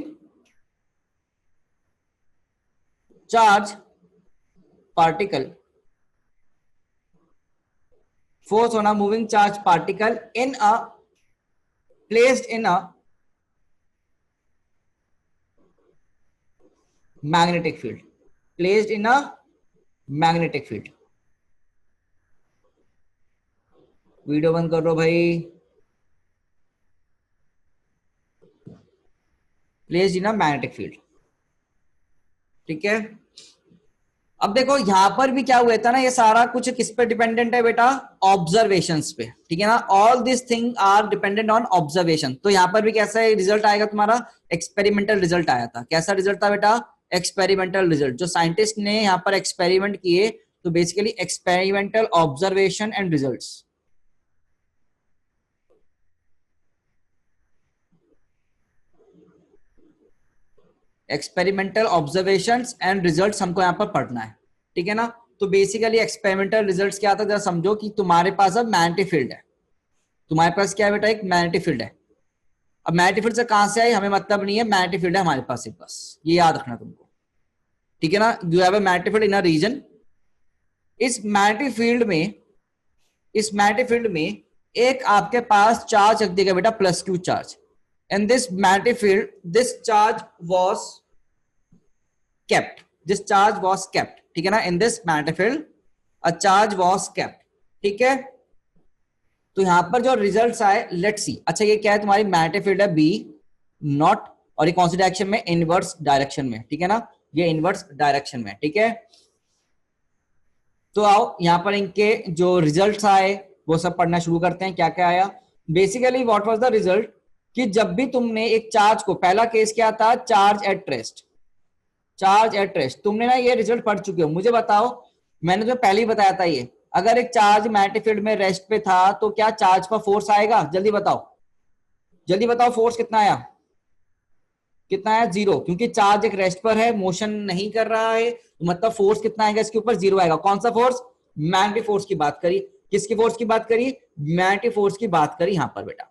charge particle, force on a moving charge particle in a placed in a magnetic field, placed in a magnetic field, video बंद कर दो भाई, place in a magnetic field. ठीक है, अब देखो यहां पर भी क्या हुआ था ना, ये सारा कुछ किस पे डिपेंडेंट है बेटा, ऑब्जर्वेशंस पे। ठीक है ना, all this thing are dependent on observation. तो यहां पर भी कैसा रिजल्ट आएगा तुम्हारा, एक्सपेरिमेंटल रिजल्ट आया था। कैसा रिजल्ट था बेटा, एक्सपेरिमेंटल रिजल्ट। जो साइंटिस्ट ने यहाँ पर एक्सपेरिमेंट किए, तो basically experimental observation and results. Experimental observations and results हमको यहाँ पर पढ़ना है। ठीक है ना, तो बेसिकली एक्सपेरिमेंटल रिजल्ट्स क्या था, जरा समझो कि तुम्हारे पास अब मैग्नेटिक फील्ड है। तुम्हारे पास क्या है बेटा, एक मैग्नेटिक फील्ड है। अब मैग्नेटिक फील्ड से कहां से आई हमें मतलब नहीं है, मैग्नेटिक फील्ड है हमारे पास एक, बस ये याद रखना तुमको। ठीक है ना, you have a magnetic field in a region. इस मैग्नेटिक फील्ड में, इस मैग्नेटिक फील्ड में एक आपके पास चार्ज रख देगा बेटा, plus Q charge. And this magnetic field, this charge was kept, this charge was kept। ठीक है ना, in this magnetic field a charge was kept। ठीक है, तो यहां पर जो रिजल्ट्स आए, लेट्स सी। अच्छा ये क्या है, तुम्हारी मैग्नेटिक फील्ड है बी नॉट, और ये कौन सी डायरेक्शन में, इनवर्स डायरेक्शन में। ठीक है ना, ये इनवर्स डायरेक्शन में। ठीक है, तो आओ यहां पर इनके जो रिजल्ट्स आए वो सब पढ़ना शुरू करते हैं। क्या क्या आया, basically what was the result, कि जब भी तुमने एक चार्ज को, पहला केस क्या था, charge at rest, charge at rest. तुमने ना ये रिजल्ट पढ़ चुके हो, मुझे बताओ, मैंने तो पहले ही बताया था ये, अगर एक चार्ज मैग्नेटिक फील्ड में रेस्ट पे था तो क्या चार्ज पर फोर्स आएगा, जल्दी बताओ, जल्दी बताओ, फोर्स कितना आया, कितना आया, जीरो, क्योंकि चार्ज एक रेस्ट पर है, मोशन नहीं कर रहा है, तो मतलब फोर्स कितना आएगा इसके ऊपर, जीरो आएगा। कौन सा फोर्स, मैग्नेटिक फोर्स की बात करी। किसकी फोर्स की बात करी, मैग्नेटिक फोर्स की बात करी यहां पर बेटा।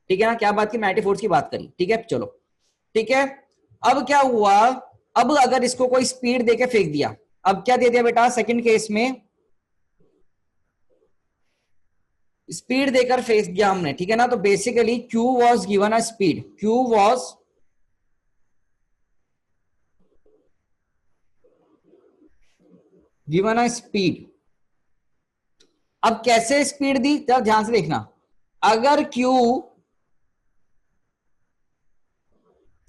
ठीक है ना, क्या बात की, मैग्नेटिक फोर्स की बात करी। ठीक है, चलो ठीक है। अब क्या हुआ, अब अगर इसको कोई स्पीड देके फेंक दिया, अब क्या दे दिया बेटा, सेकंड केस में स्पीड देकर फेंक दिया हमने। ठीक है ना, तो basically Q was given a speed, Q was given a speed. अब कैसे स्पीड दी, जरा ध्यान से देखना, अगर Q,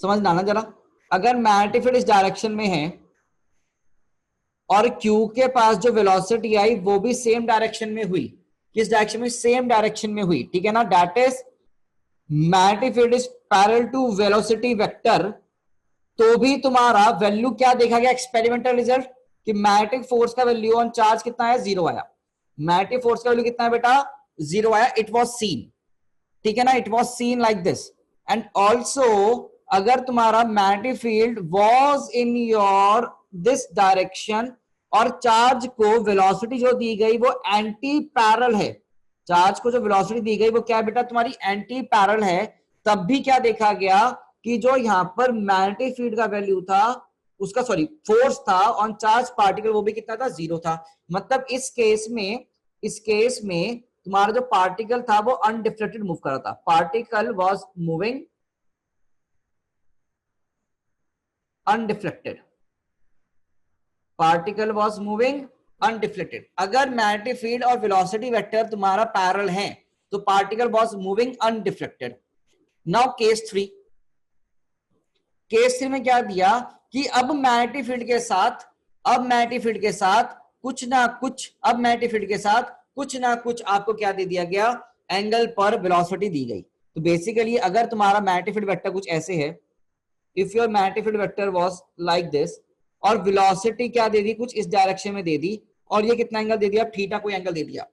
समझना ना जरा, अगर मैग्नेटिक फील्ड इस डायरेक्शन में है और Q के पास जो वेलोसिटी आई वो भी सेम डायरेक्शन में हुई, किस डायरेक्शन में, सेम डायरेक्शन में हुई। ठीक है ना, that is magnetic field is parallel to velocity vector, तो भी तुम्हारा वैल्यू क्या देखा गया, एक्सपेरिमेंटल रिजल्ट, कि मैग्नेटिक फोर्स का वैल्यू ऑन चार्ज कितना है, जीरो आया। मैग्नेटिक फोर्स का वैल्यू कितना है बेटा, जीरो आया। इट वाज सीन, ठीक है ना, it was scene like this. And also अगर तुम्हारा magnetic field was in your this direction और चार्ज को वेलोसिटी जो दी गई वो एंटी पैरेलल है, चार्ज को जो वेलोसिटी दी गई वो क्या है बेटा, तुम्हारी एंटी पैरेलल है, तब भी क्या देखा गया कि जो यहां पर मैग्नेटिक फील्ड का वैल्यू था, उसका सॉरी फोर्स था ऑन चार्ज पार्टिकल, वो भी कितना था, जीरो था। मतलब इस केस में, इस केस में तुम्हारा जो पार्टिकल था वो अनडिफ्लेक्टेड मूव कर रहा था, particle was moving undeflected, particle was moving undeflected. अगर मैग्नेटिक फील्ड और वेलोसिटी वेक्टर तुम्हारा पैरेलल है तो particle was moving undeflected. Now case 3, case 3 में क्या दिया कि अब मैग्नेटिक फील्ड के साथ, अब मैग्नेटिक फील्ड के साथ कुछ ना कुछ, अब मैग्नेटिक फील्ड के साथ कुछ ना कुछ आपको क्या दे दिया गया, एंगल पर वेलोसिटी दी गई। तो बेसिकली अगर तुम्हारा मैग्नेटिक फील्ड वेक्टर कुछ ऐसे है, if your magnetic field vector was like this, और वेलोसिटी क्या दे दी, कुछ इस डायरेक्शन में दे दी, और ये कितना एंगल दे दिया, थीटा कोई एंगल दे दिया,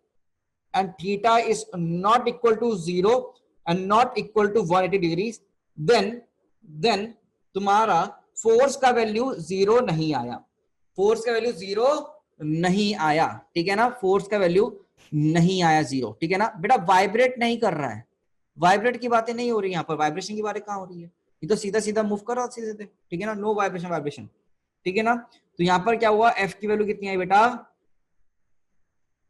and theta is not equal to zero and not equal to 180 degree, then तुम्हारा फोर्स का वैल्यू जीरो नहीं आया, फोर्स का वैल्यू जीरो नहीं आया। ठीक है ना, फोर्स का वैल्यू नहीं आया जीरो। ठीक है ना बेटा, वाइब्रेट नहीं कर रहा है, वाइब्रेट की बातें नहीं हो रही यहाँ पर, वाइब्रेशन की बातें कहाँ हो रही है, ये तो सीधा सीधा मूव करो सीधे सीधे। ठीक है ना, नो वाइब्रेशन, वाइब्रेशन। ठीक है ना, तो यहाँ पर क्या हुआ, एफ की वैल्यू कितनी आई बेटा,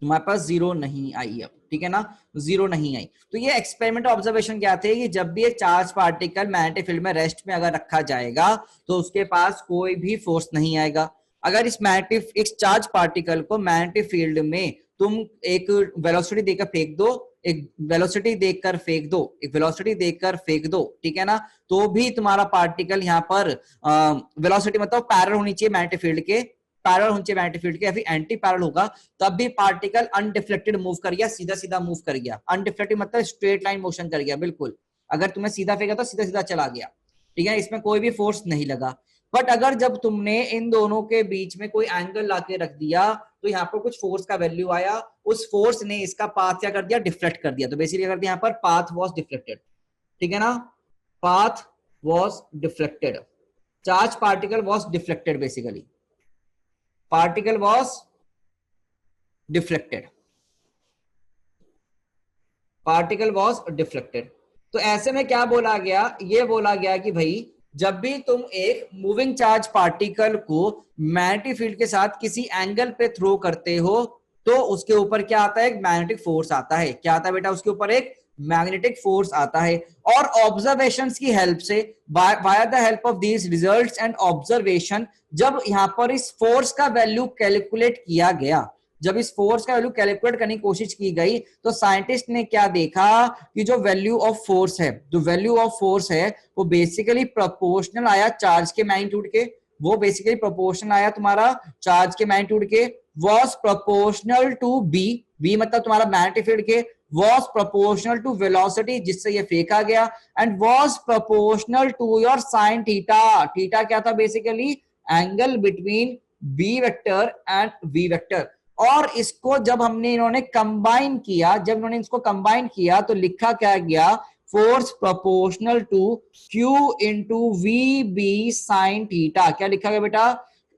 तुम्हारे पास जीरो नहीं आई अब। ठीक है ना, जीरो नहीं आई। तो ये एक्सपेरिमेंटल ऑब्जर्वेशन क्या थे कि जब भी एक चार्ज पार्टिकल मैग्नेटिक फील्ड में रेस्ट में अगर रखा जाएगा तो उसके पास कोई भी फोर्स नहीं आएगा। अगर इस मैग्नेटिक, इस चार्ज पार्टिकल को मैग्नेटिक फील्ड में तुम एक वेलोसिटी देकर फेंक दो एक वेलोसिटी देखकर फेंक दो, एक वेलोसिटी देखकर फेंक दो, ठीक है ना, तो भी तुम्हारा पार्टिकल यहाँ पर वेलोसिटी मतलब पैरेलल होनी चाहिए मैग्नेटिक फील्ड के, पैरेलल होनी चाहिए मैग्नेटिक फील्ड के, या फिर एंटी पैरेलल होगा, तब भी पार्टिकल अनडिफ्लेक्टेड मूव कर गया, सीधा सीधा मूव कर गया। अनडिफ्लेक्टेड मतलब स्ट्रेट लाइन मोशन कर गया, बिल्कुल। अगर तुम्हें सीधा फेंका तो सीधा सीधा चला गया, ठीक है, इसमें कोई भी फोर्स नहीं लगा। बट अगर जब तुमने इन दोनों के बीच में कोई एंगल लाके रख दिया तो यहाँ पर कुछ फोर्स का वैल्यू आया, उस फोर्स ने इसका पाथ क्या कर दिया, डिफ्लेक्ट कर दिया। तो बेसिकली कर दिया यहाँ पर पाथ वॉज डिफ्लेक्टेड, ठीक है ना, path was deflected, charge particle was deflected, basically particle was deflected, particle was deflected. तो ऐसे में क्या बोला गया, ये बोला गया कि भाई जब भी तुम एक मूविंग चार्ज पार्टिकल को मैग्नेटिक फील्ड के साथ किसी एंगल पे थ्रो करते हो तो उसके ऊपर क्या आता है, एक मैग्नेटिक फोर्स आता है। क्या आता है बेटा, उसके ऊपर एक मैग्नेटिक फोर्स आता है। और ऑब्जर्वेशंस की हेल्प से, via the help of these results and observation, जब यहां पर इस फोर्स का वैल्यू कैलकुलेट किया गया, जब इस फोर्स का वैल्यू कैलकुलेट करने की कोशिश की गई तो साइंटिस्ट ने क्या देखा कि जो वैल्यू ऑफ फोर्स है, जो वैल्यू ऑफ फोर्स है वो बेसिकली प्रोपोर्शनल आया चार्ज के मैग्नीट्यूड के, वो बेसिकली प्रोपोर्शनल आया तुम्हारा चार्ज के मैग्नीट्यूड के, was proportional to B, B मतलब तुम्हारा मैग्नेटिक फील्ड के, was proportional to velocity जिससे ये फेंका गया, and was proportional to your sin theta, theta क्या था basically, angle between b vector and v vector. और इसको जब हमने इन्होंने कंबाइन किया, जब इन्होंने इसको कंबाइन किया तो लिखा क्या गया, force proportional to q into v B sine theta. क्या लिखा गया बेटा,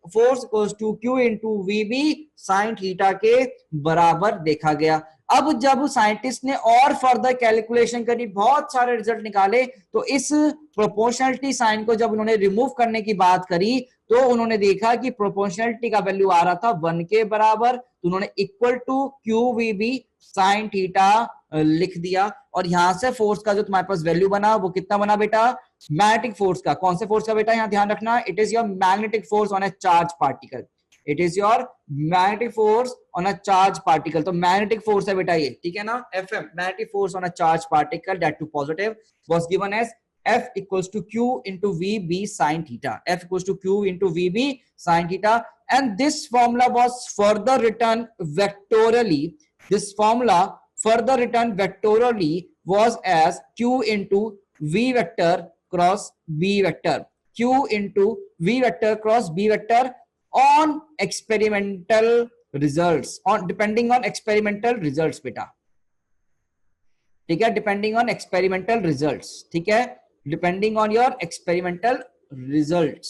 force equals to q into v B sine theta के बराबर देखा गया। अब जब साइंटिस्ट ने और फर्दर कैलकुलेशन करी, बहुत सारे रिजल्ट निकाले, तो इस प्रोपोर्शनलिटी साइन को जब उन्होंने रिमूव करने की बात करी तो उन्होंने देखा कि प्रोपोर्शनलिटी का वैल्यू आ रहा था 1 के बराबर, तो उन्होंने equal to q v B sine theta लिख दिया। और यहां से फोर्स का जो तुम्हारे पास वैल्यू बना वो कितना बना बेटा, मैग्नेटिक फोर्स का। कौन से फोर्स का बेटा, यहां ध्यान रखना, it is your magnetic force on a charge particle, it is your magnetic force on a charge particle. तो मैग्नेटिक फोर्स है बेटा ये, ठीक है ना, Fm magnetic force on a charge particle that too positive was given as F equals to Q into VB sin theta, F equals to Q into VB sin theta, and this formula was further written vectorially, this formula further written vectorially was as Q into V vector cross B vector, Q into V vector cross B vector on experimental results, on depending on experimental results बेटा, ठीक है, depending on experimental results, ठीक है, depending on your experimental results.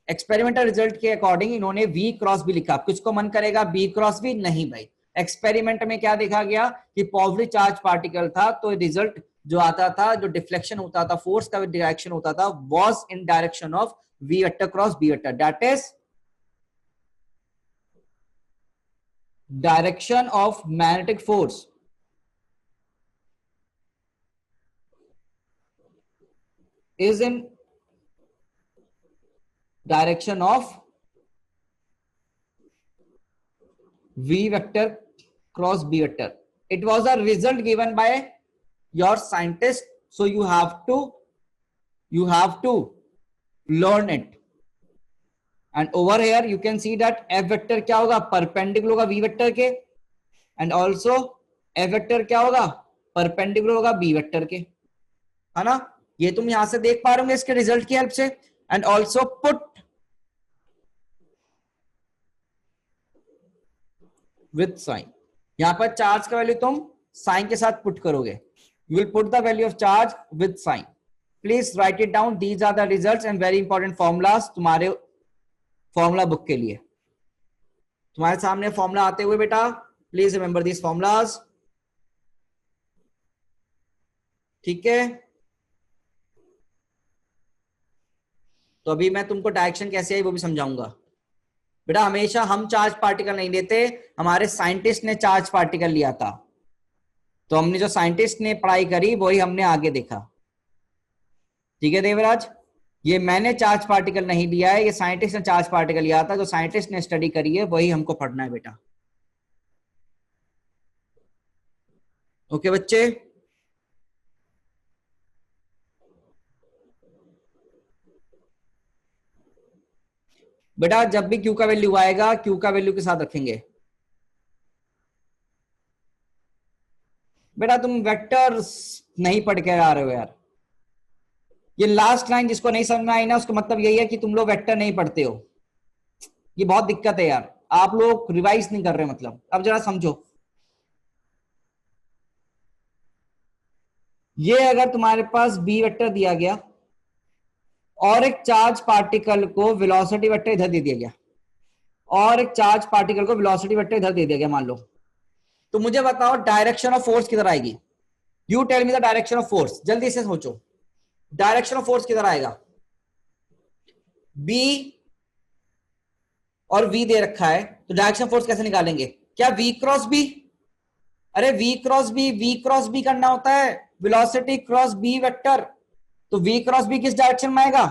Experimental result के according इन्होंने we cross भी लिखा। कुछ को मन करेगा बी क्रॉस भी, नहीं भाई, एक्सपेरिमेंट में क्या देखा गया कि पॉजिटिव चार्ज पार्टिकल था तो रिजल्ट जो आता था, जो डिफ्लेक्शन होता था, फोर्स का डायरेक्शन होता था, was in direction of v vector cross B vector, that is direction of magnetic force is in direction of v vector cross b vector. It was a result given by your scientist, so you have to learn it. And over here you can see that f vector क्या होगा, perpendicular होगा v vector के, and also f vector क्या होगा, perpendicular होगा b vector के, है ना, ये तुम यहां से देख पा रहे होंगे इसके रिजल्ट की हेल्प से। And also put with sign, यहां पर चार्ज का वैल्यू तुम साइन के साथ पुट करोगे, you will put the value of charge with sign. Please write it down, these are the results and very important formulas तुम्हारे formula book के लिए। तुम्हारे सामने फॉर्मूला आते हुए बेटा, प्लीज रिमेंबर दीज फॉर्मूलाज, ठीक है। तो अभी मैं तुमको डायरेक्शन कैसे आई वो भी समझाऊंगा बेटा। हमेशा हम चार्ज पार्टिकल नहीं लेते, हमारे साइंटिस्ट ने चार्ज पार्टिकल लिया था, तो हमने जो साइंटिस्ट ने पढ़ाई करी वही हमने आगे देखा, ठीक है देवराज। ये मैंने चार्ज पार्टिकल नहीं लिया है, ये साइंटिस्ट ने चार्ज पार्टिकल लिया था, जो साइंटिस्ट ने स्टडी करी है वही हमको पढ़ना है बेटा। ओके बच्चे, बेटा जब भी क्यू का वैल्यू आएगा क्यू का वैल्यू के साथ रखेंगे। बेटा तुम वेक्टर्स नहीं पढ़ के आ रहे हो यार। ये लास्ट लाइन जिसको नहीं समझ में आई ना, उसका मतलब यही है कि तुम लोग वेक्टर नहीं पढ़ते हो। ये बहुत दिक्कत है यार, आप लोग रिवाइज नहीं कर रहे। मतलब अब जरा समझो, ये अगर तुम्हारे पास बी वेक्टर दिया गया और एक चार्ज पार्टिकल को वेलोसिटी वेक्टर इधर दे दिया गया, और एक चार्ज पार्टिकल को वेलोसिटी वेक्टर इधर दे दिया गया मान लो, तो मुझे बताओ डायरेक्शन ऑफ फोर्स किधर आएगी? You tell me the direction of force, जल्दी से सोचो। डायरेक्शन ऑफ फोर्स किधर आएगा? बी और वी दे रखा है, तो डायरेक्शन ऑफ फोर्स कैसे निकालेंगे? क्या वी क्रॉस बी? अरे v cross B, v cross B करना होता है, वेलोसिटी क्रॉस बी वेक्टर। तो वी क्रॉस बी किस डायरेक्शन में आएगा?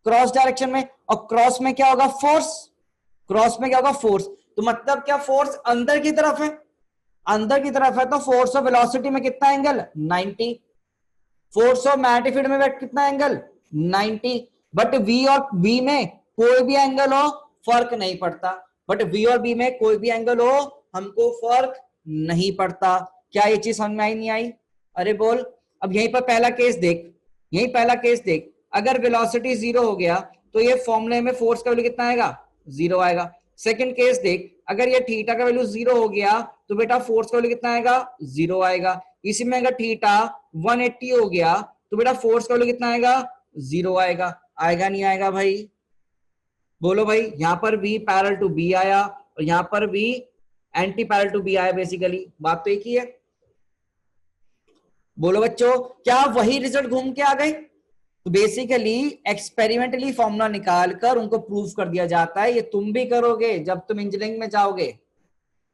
क्रॉस डायरेक्शन में। और क्रॉस में क्या होगा? फोर्स। क्रॉस में क्या होगा? फोर्स। तो मतलब क्या फोर्स अंदर की तरफ है? अंदर की तरफ है तो फोर्स ऑफ वेलोसिटी में कितना angle? 90। Force of magnetic field में कितना एंगल? 90। बट वी और बी में कोई भी एंगल हो फर्क नहीं पड़ता। बट वी और बी में कोई भी एंगल हो हमको फर्क नहीं पड़ता। क्या ये चीज समझ में आई नहीं आई? अरे बोल। अब यहीं पर पहला केस देख, यही पहला केस देख, अगर वेलोसिटी 0 हो गया तो ये फॉर्मूले में फोर्स का वैल्यू कितना आएगा? 0 आएगा। सेकंड केस देख, अगर ये थीटा का वैल्यू 0 हो गया तो बेटा फोर्स का वैल्यू कितना आएगा? 0 आएगा। इसी में अगर थीटा 180 हो गया तो बेटा फोर्स का वैल्यू कितना आएगा? 0 आएगा। आएगा नहीं आएगा भाई? बोलो भाई। यहां पर भी पैरेलल टू बी आया और यहां पर भी एंटी पैरेलल टू बी आया। बेसिकली बात तो एक ही है। बोलो बच्चों, क्या वही रिजल्ट घूम के आ गए? तो बेसिकली एक्सपेरिमेंटली फॉर्मूला निकालकर उनको प्रूव कर दिया जाता है। ये तुम भी करोगे जब तुम इंजीनियरिंग में जाओगे,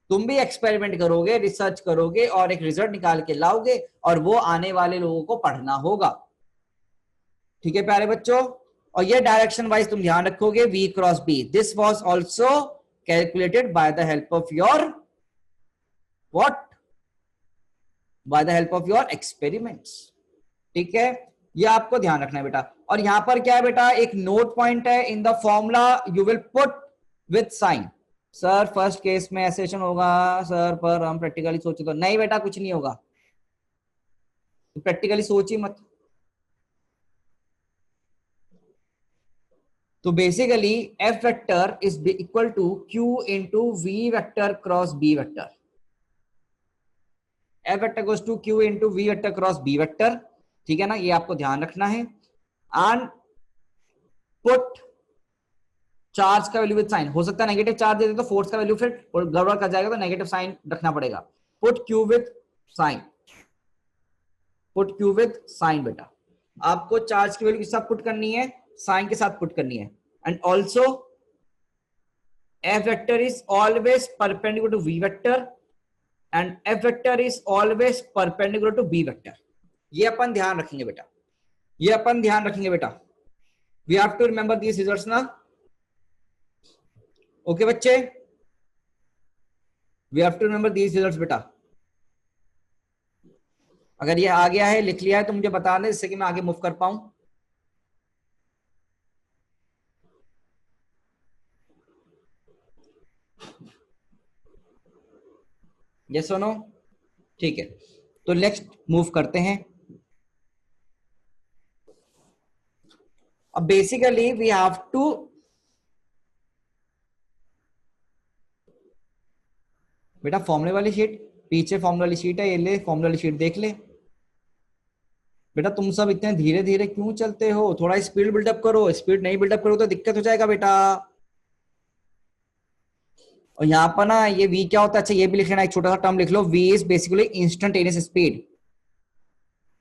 तुम भी एक्सपेरिमेंट करोगे, रिसर्च करोगे और एक रिजल्ट निकाल के लाओगे और वो आने वाले लोगों को पढ़ना होगा। ठीक है प्यारे बच्चों? और ये डायरेक्शन वाइज तुम ध्यान रखोगे, v cross B, this was also calculated by the help of your what? By the help of your experiments. ठीक है, ये आपको ध्यान रखना है बेटा। और यहां पर क्या है बेटा? एक नोट पॉइंट है, in the formula you will put with sign. Sir first case में एसेशन होगा सर, पर हम प्रैक्टिकली सोचे तो नहीं बेटा, कुछ नहीं होगा। तो प्रैक्टिकली सोच ही मत। तो basically F vector is equal to q into v vector cross B vector. F vector goes to q into v vector cross B vector. ठीक है ना, ये आपको ध्यान रखना है। एंड पुट चार्ज का वैल्यू विद साइन। हो सकता है नेगेटिव चार्ज दे दे तो फोर्स का वैल्यू फिर गड़बड़ कर जाएगा, तो नेगेटिव साइन रखना पड़ेगा। Put q with sign, put q with sign. बेटा आपको चार्ज की वैल्यू किस साथ पुट करनी है? साइन के साथ पुट करनी है। And also F vector is always perpendicular to v vector and F vector is always perpendicular to B vector. ये अपन ध्यान रखेंगे बेटा, ये अपन ध्यान रखेंगे बेटा। We have to remember these results ना। ओके बच्चे, we have to remember these results बेटा। अगर ये आ गया है, लिख लिया है तो मुझे बता दें, जिससे कि मैं आगे मूव कर पाऊं। यस और नो? ठीक है, तो नेक्स्ट मूव करते हैं। अब बेसिकली वी हैव टू, बेटा फॉर्मूले वाली शीट पीछे, फॉर्मूले वाली शीट है, ये ले फॉर्मूले वाली शीट देख ले। बेटा तुम सब इतने धीरे धीरे क्यों चलते हो? थोड़ा स्पीड बिल्डअप करो। स्पीड नहीं बिल्डअप करो तो दिक्कत हो जाएगा बेटा। और यहाँ पर ना ये v क्या होता है? अच्छा ये भी लिख लेना, एक छोटा सा टर्म लिख लो, v is basically instantaneous speed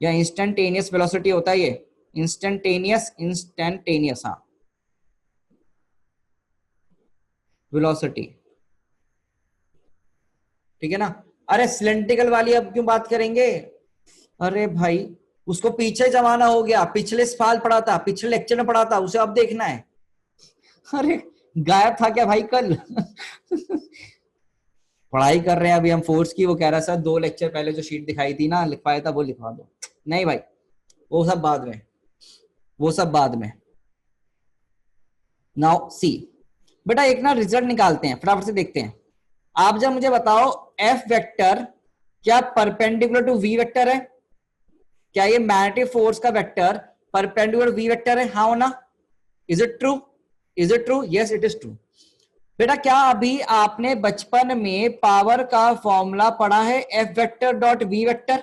या इंस्टेंटेनियस वेलोसिटी होता है ये। इंस्टेंटेनियस, इंस्टेंटेनियस, हाँ, वेलोसिटी। ठीक है ना? अरे सिलेंड्रिकल वाली अब क्यों बात करेंगे? अरे भाई उसको पीछे जमाना हो गया, पिछले साल पढ़ा था, पिछले लेक्चर में पढ़ा था, उसे अब देखना है। अरे गायब था क्या भाई कल? पढ़ाई कर रहे हैं अभी हम फोर्स की। वो कह रहा सर 2 लेक्चर पहले जो शीट दिखाई थी ना लिखवाया था वो लिखवा दो। नहीं भाई, वो सब बाद में, वो सब बाद में। नाउ सी बेटा, एक ना रिजल्ट निकालते हैं, फटाफट से देखते हैं। आप जब मुझे बताओ एफ वेक्टर क्या परपेंडिकुलर टू वी वेक्टर है? क्या ये मैग्नेटिक फोर्स का वेक्टर परपेंडिकुलर वी वेक्टर है, हाँ ना? Is it true? Is it true? Yes it is true. बेटा क्या अभी आपने बचपन में पावर का फॉर्मूला पढ़ा है F vector dot v vector?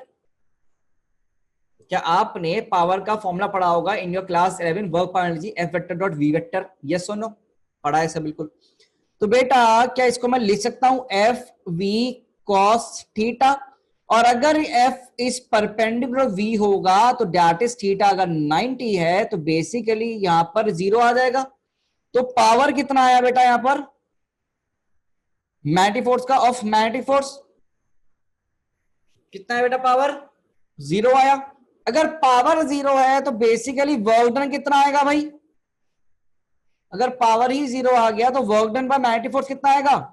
क्या आपने पावर का फॉर्मूला पढ़ा होगा in your class 11 work power energy F vector dot v vector? Yes और नो? पढ़ा है सब बिल्कुल। तो बेटा क्या इसको मैं लिख सकता हूं एफ वी कॉस थीटा? और अगर एफ इस परपेंडिकुलर वी होगा तो दैट इज थीटा अगर 90 है तो बेसिकली यहां पर 0 आ जाएगा। तो पावर कितना आया बेटा यहां पर मैग्नेटिक फोर्स का, ऑफ मैग्नेटिक फोर्स कितना है बेटा? पावर 0 आया। अगर पावर 0 है तो बेसिकली वर्क डन कितना आएगा भाई? अगर पावर ही 0 आ गया तो work done by magnetic force कितना आएगा?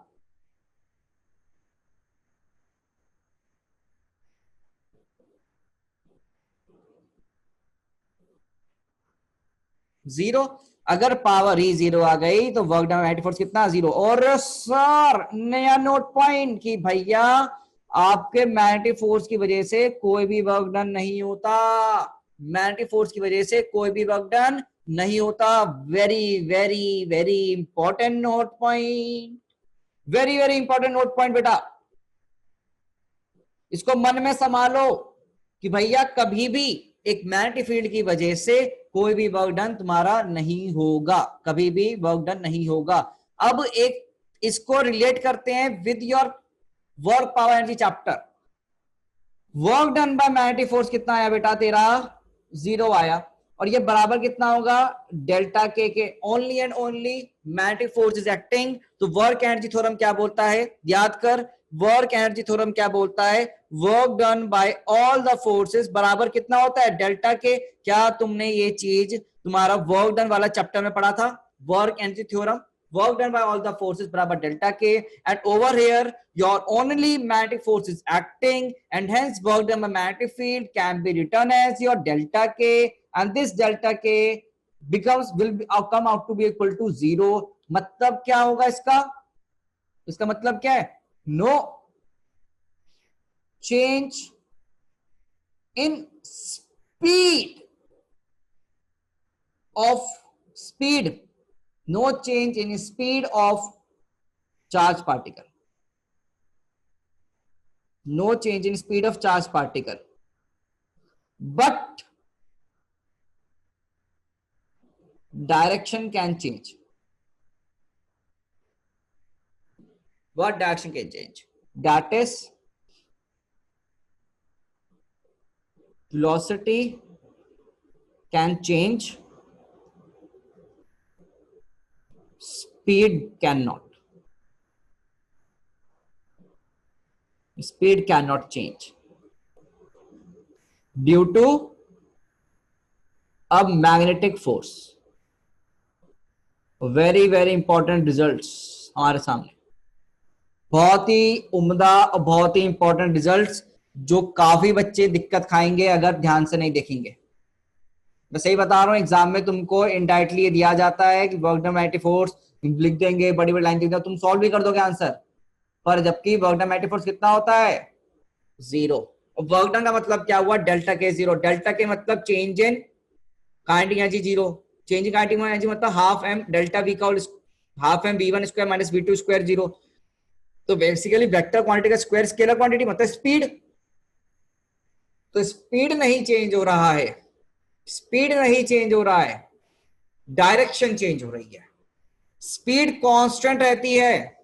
जीरो। अगर पावर ही 0 आ गई तो वर्क डन मैग्नेटिक फोर्स कितना? 0। और सर नया नोट पॉइंट कि भैया आपके मैग्नेटिक फोर्स की वजह से कोई भी वर्क डन नहीं होता। मैग्नेटिक फोर्स की वजह से कोई भी वर्क डन नहीं होता। Very very very important note point, very very important note point बेटा। इसको मन में संभालो कि भैया कभी भी एक मैग्नेटिक फील्ड की वजह से कोई भी वर्क डन तुम्हारा नहीं होगा, कभी भी वर्क डन नहीं होगा। अब एक इसको रिलेट करते हैं with your work power energy chapter. Work done by magnetic force कितना आया बेटा तेरा? 0 आया। और ये बराबर कितना होगा? डेल्टा के only and only magnetic force is acting. तो वर्क एनर्जी थ्योरम क्या बोलता है? याद कर, वर्क एनर्जी थ्योरम क्या बोलता है? Work done by all the forces बराबर कितना होता है? डेल्टा के। क्या तुमने ये चीज तुम्हारा वर्क डन वाला चैप्टर में पढ़ा था? Work energy theorem, work done by all the forces बराबर delta k, and over here your only magnetic force is acting and hence work done by magnetic field can be written as your delta k, and this delta k will come out to be equal to 0। मतलब क्या होगा इसका? इसका मतलब क्या है? no change in speed, no change in speed of charge particle, no change in speed of charge particle, but direction can change. What direction can change? That is velocity can change, speed cannot. Speed cannot change due to a magnetic force। Very very important results हमारे सामने, बहुत ही उम्दा और बहुत ही important results जो काफी बच्चे दिक्कत खाएंगे अगर ध्यान से नहीं देखेंगे। मैं सही बता रहा हूँ, एग्जाम में तुमको इनडायरेक्टली दिया जाता है कि वर्क डन मैग्नेटिक फोर्स लिख देंगे, बड़ी बड़ी लाइन लिख देंगे, तुम सॉल्व भी कर दोगे आंसर, पर जबकि वर्क डन मैग्नेटिक फोर्स कितना होता है? 0। और वर्क डन का मतलब क्या हुआ? डेल्टा के 0। डेल्टा के मतलब change in kinetic energy 0। Change in kinetic energy मतलब हाफ एम डेल्टा वी का half m v1 square minus v2 square 0। तो बेसिकली वेक्टर क्वांटिटी का स्क्वायर स्केलर क्वांटिटी मतलब स्पीड। तो स्पीड नहीं चेंज हो रहा है, स्पीड नहीं चेंज हो रहा है, डायरेक्शन चेंज हो रही है। स्पीड कांस्टेंट रहती है।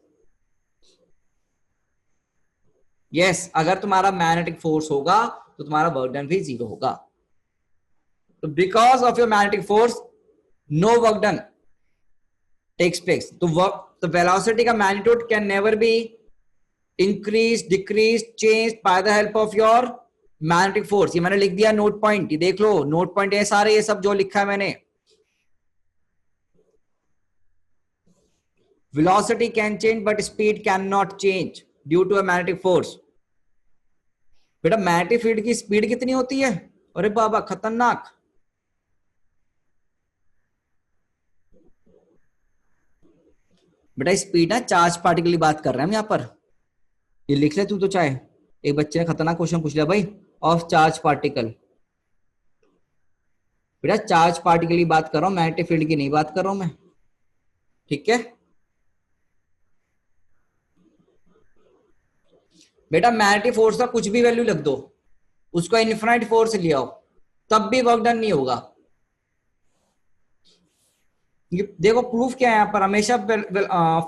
यस, अगर तुम्हारा मैग्नेटिक फोर्स होगा तो तुम्हारा वर्क डन भी 0 होगा। तो because of your magnetic force no work done takes place. तो वेलोसिटी का magnitude can never be increase decrease change by the help of your magnetic force. ये मैंने लिख दिया नोट पॉइंट, ये देख लो नोट पॉइंट है सारे, ये सब जो लिखा है मैंने। velocity can change but speed cannot change due to a magnetic force. बेटा मैग्नेटिक फील्ड की स्पीड कितनी होती है? अरे बाबा खतरनाक। बेटा स्पीड ना चार्ज पार्टिकल की बात कर रहे हैं हम यहाँ पर, ये लिख ले तू तो चाहे। एक बच्चे ने खतरनाक क्वेश्चन पूछ लिया भाई, ऑफ चार्ज पार्टिकल। बेटा चार्ज पार्टिकल की बात कर रहा हूं, मैग्नेटिक फील्ड की नहीं बात कर रहा हूं मैं, ठीक है। बेटा मैग्नेटिक फोर्स का कुछ भी वैल्यू लिख दो, उसको इनफिनाइट फोर्स ले आओ, तब भी वर्क डन नहीं होगा। देखो प्रूफ क्या है यहाँ पर, हमेशा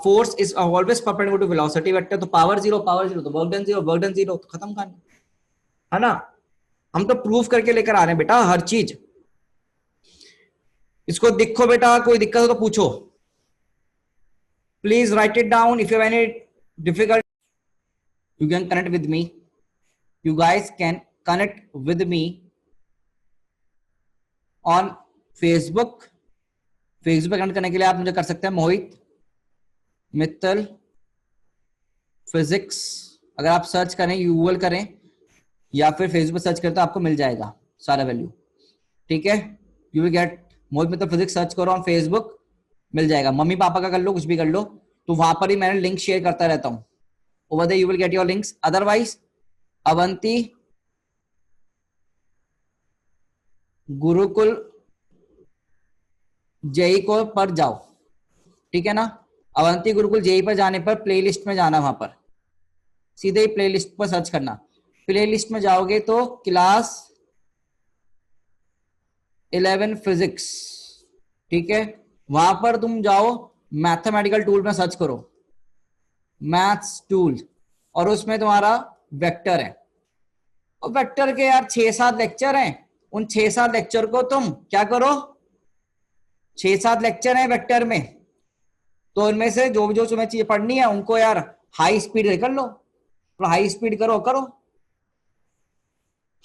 force is always perpendicular to velocity vector, तो पावर जीरो तो work done zero, work done zero, तो खत्म कहानी, है ना। हम तो प्रूफ करके लेकर आ रहे हैं बेटा हर चीज। इसको दिखो बेटा, कोई दिक्कत हो तो पूछो, please write it down. If you have any difficult you can connect with me, you guys can connect with me on Facebook connect करने के लिए आप मुझे कर सकते हैं मोहित मित्तल फिजिक्स, अगर आप सर्च करें, गूगल करें या फिर फेसबुक सर्च करें तो आपको मिल जाएगा सारा वैल्यू, ठीक है। You will get Mohit Mittal physics, search करो ऑन फेसबुक, मिल जाएगा। मम्मी पापा का कर लो, कुछ भी कर लो, तो वहां पर ही मैंने लिंक शेयर करता रहता हूं, over there you will get your links, otherwise Avanti Gurukul JEE को पर जाओ, ठीक है ना। अवंती गुरुकुल जेई पर जाने पर प्लेलिस्ट में जाना, वहां पर सीधे ही प्लेलिस्ट पर सर्च करना, प्लेलिस्ट में जाओगे तो क्लास 11 फिजिक्स, ठीक है। वहां पर तुम जाओ, मैथमेटिकल टूल में सर्च करो मैथ्स टूल, और उसमें तुम्हारा वेक्टर है, और वेक्टर के यार 6-7 लेक्चर हैं, उन 6-7 लेक्चर को तुम क्या करो, 6-7 लेक्चर हैं वेक्टर में, तो उनमें से जो जो तुम्हें चीज पढ़नी है उनको यार हाई स्पीड कर लो, तो हाई स्पीड करो,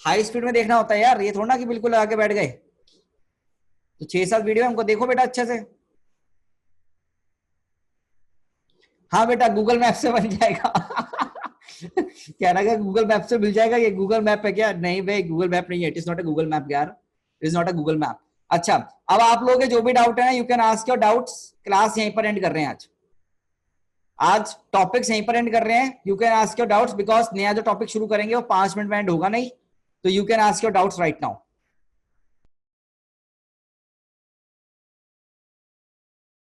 हाई स्पीड में देखना होता है यार, ये थोड़ा ना कि बिल्कुल लगा के बैठ गए। तो 6-7 वीडियो हमको देखो बेटा अच्छे से। हाँ बेटा गूगल मैप से बन जाएगा क्या ना, गूगल मैप से मिल जाएगा, ये गूगल मैप है क्या? नहीं भाई गूगल मैप नहीं है, it is not a Google map यार, it is not a Google map. अच्छा अब आप लोगों के जो भी डाउट है ना, you can ask your doubts, class यहीं पर एंड कर रहे हैं आज टॉपिक्स यहीं पर एंड कर रहे हैं, you can ask your doubts, because नया जो टॉपिक शुरू करेंगे वो 5 मिनट में एंड होगा नहीं, तो you can ask your doubts right now.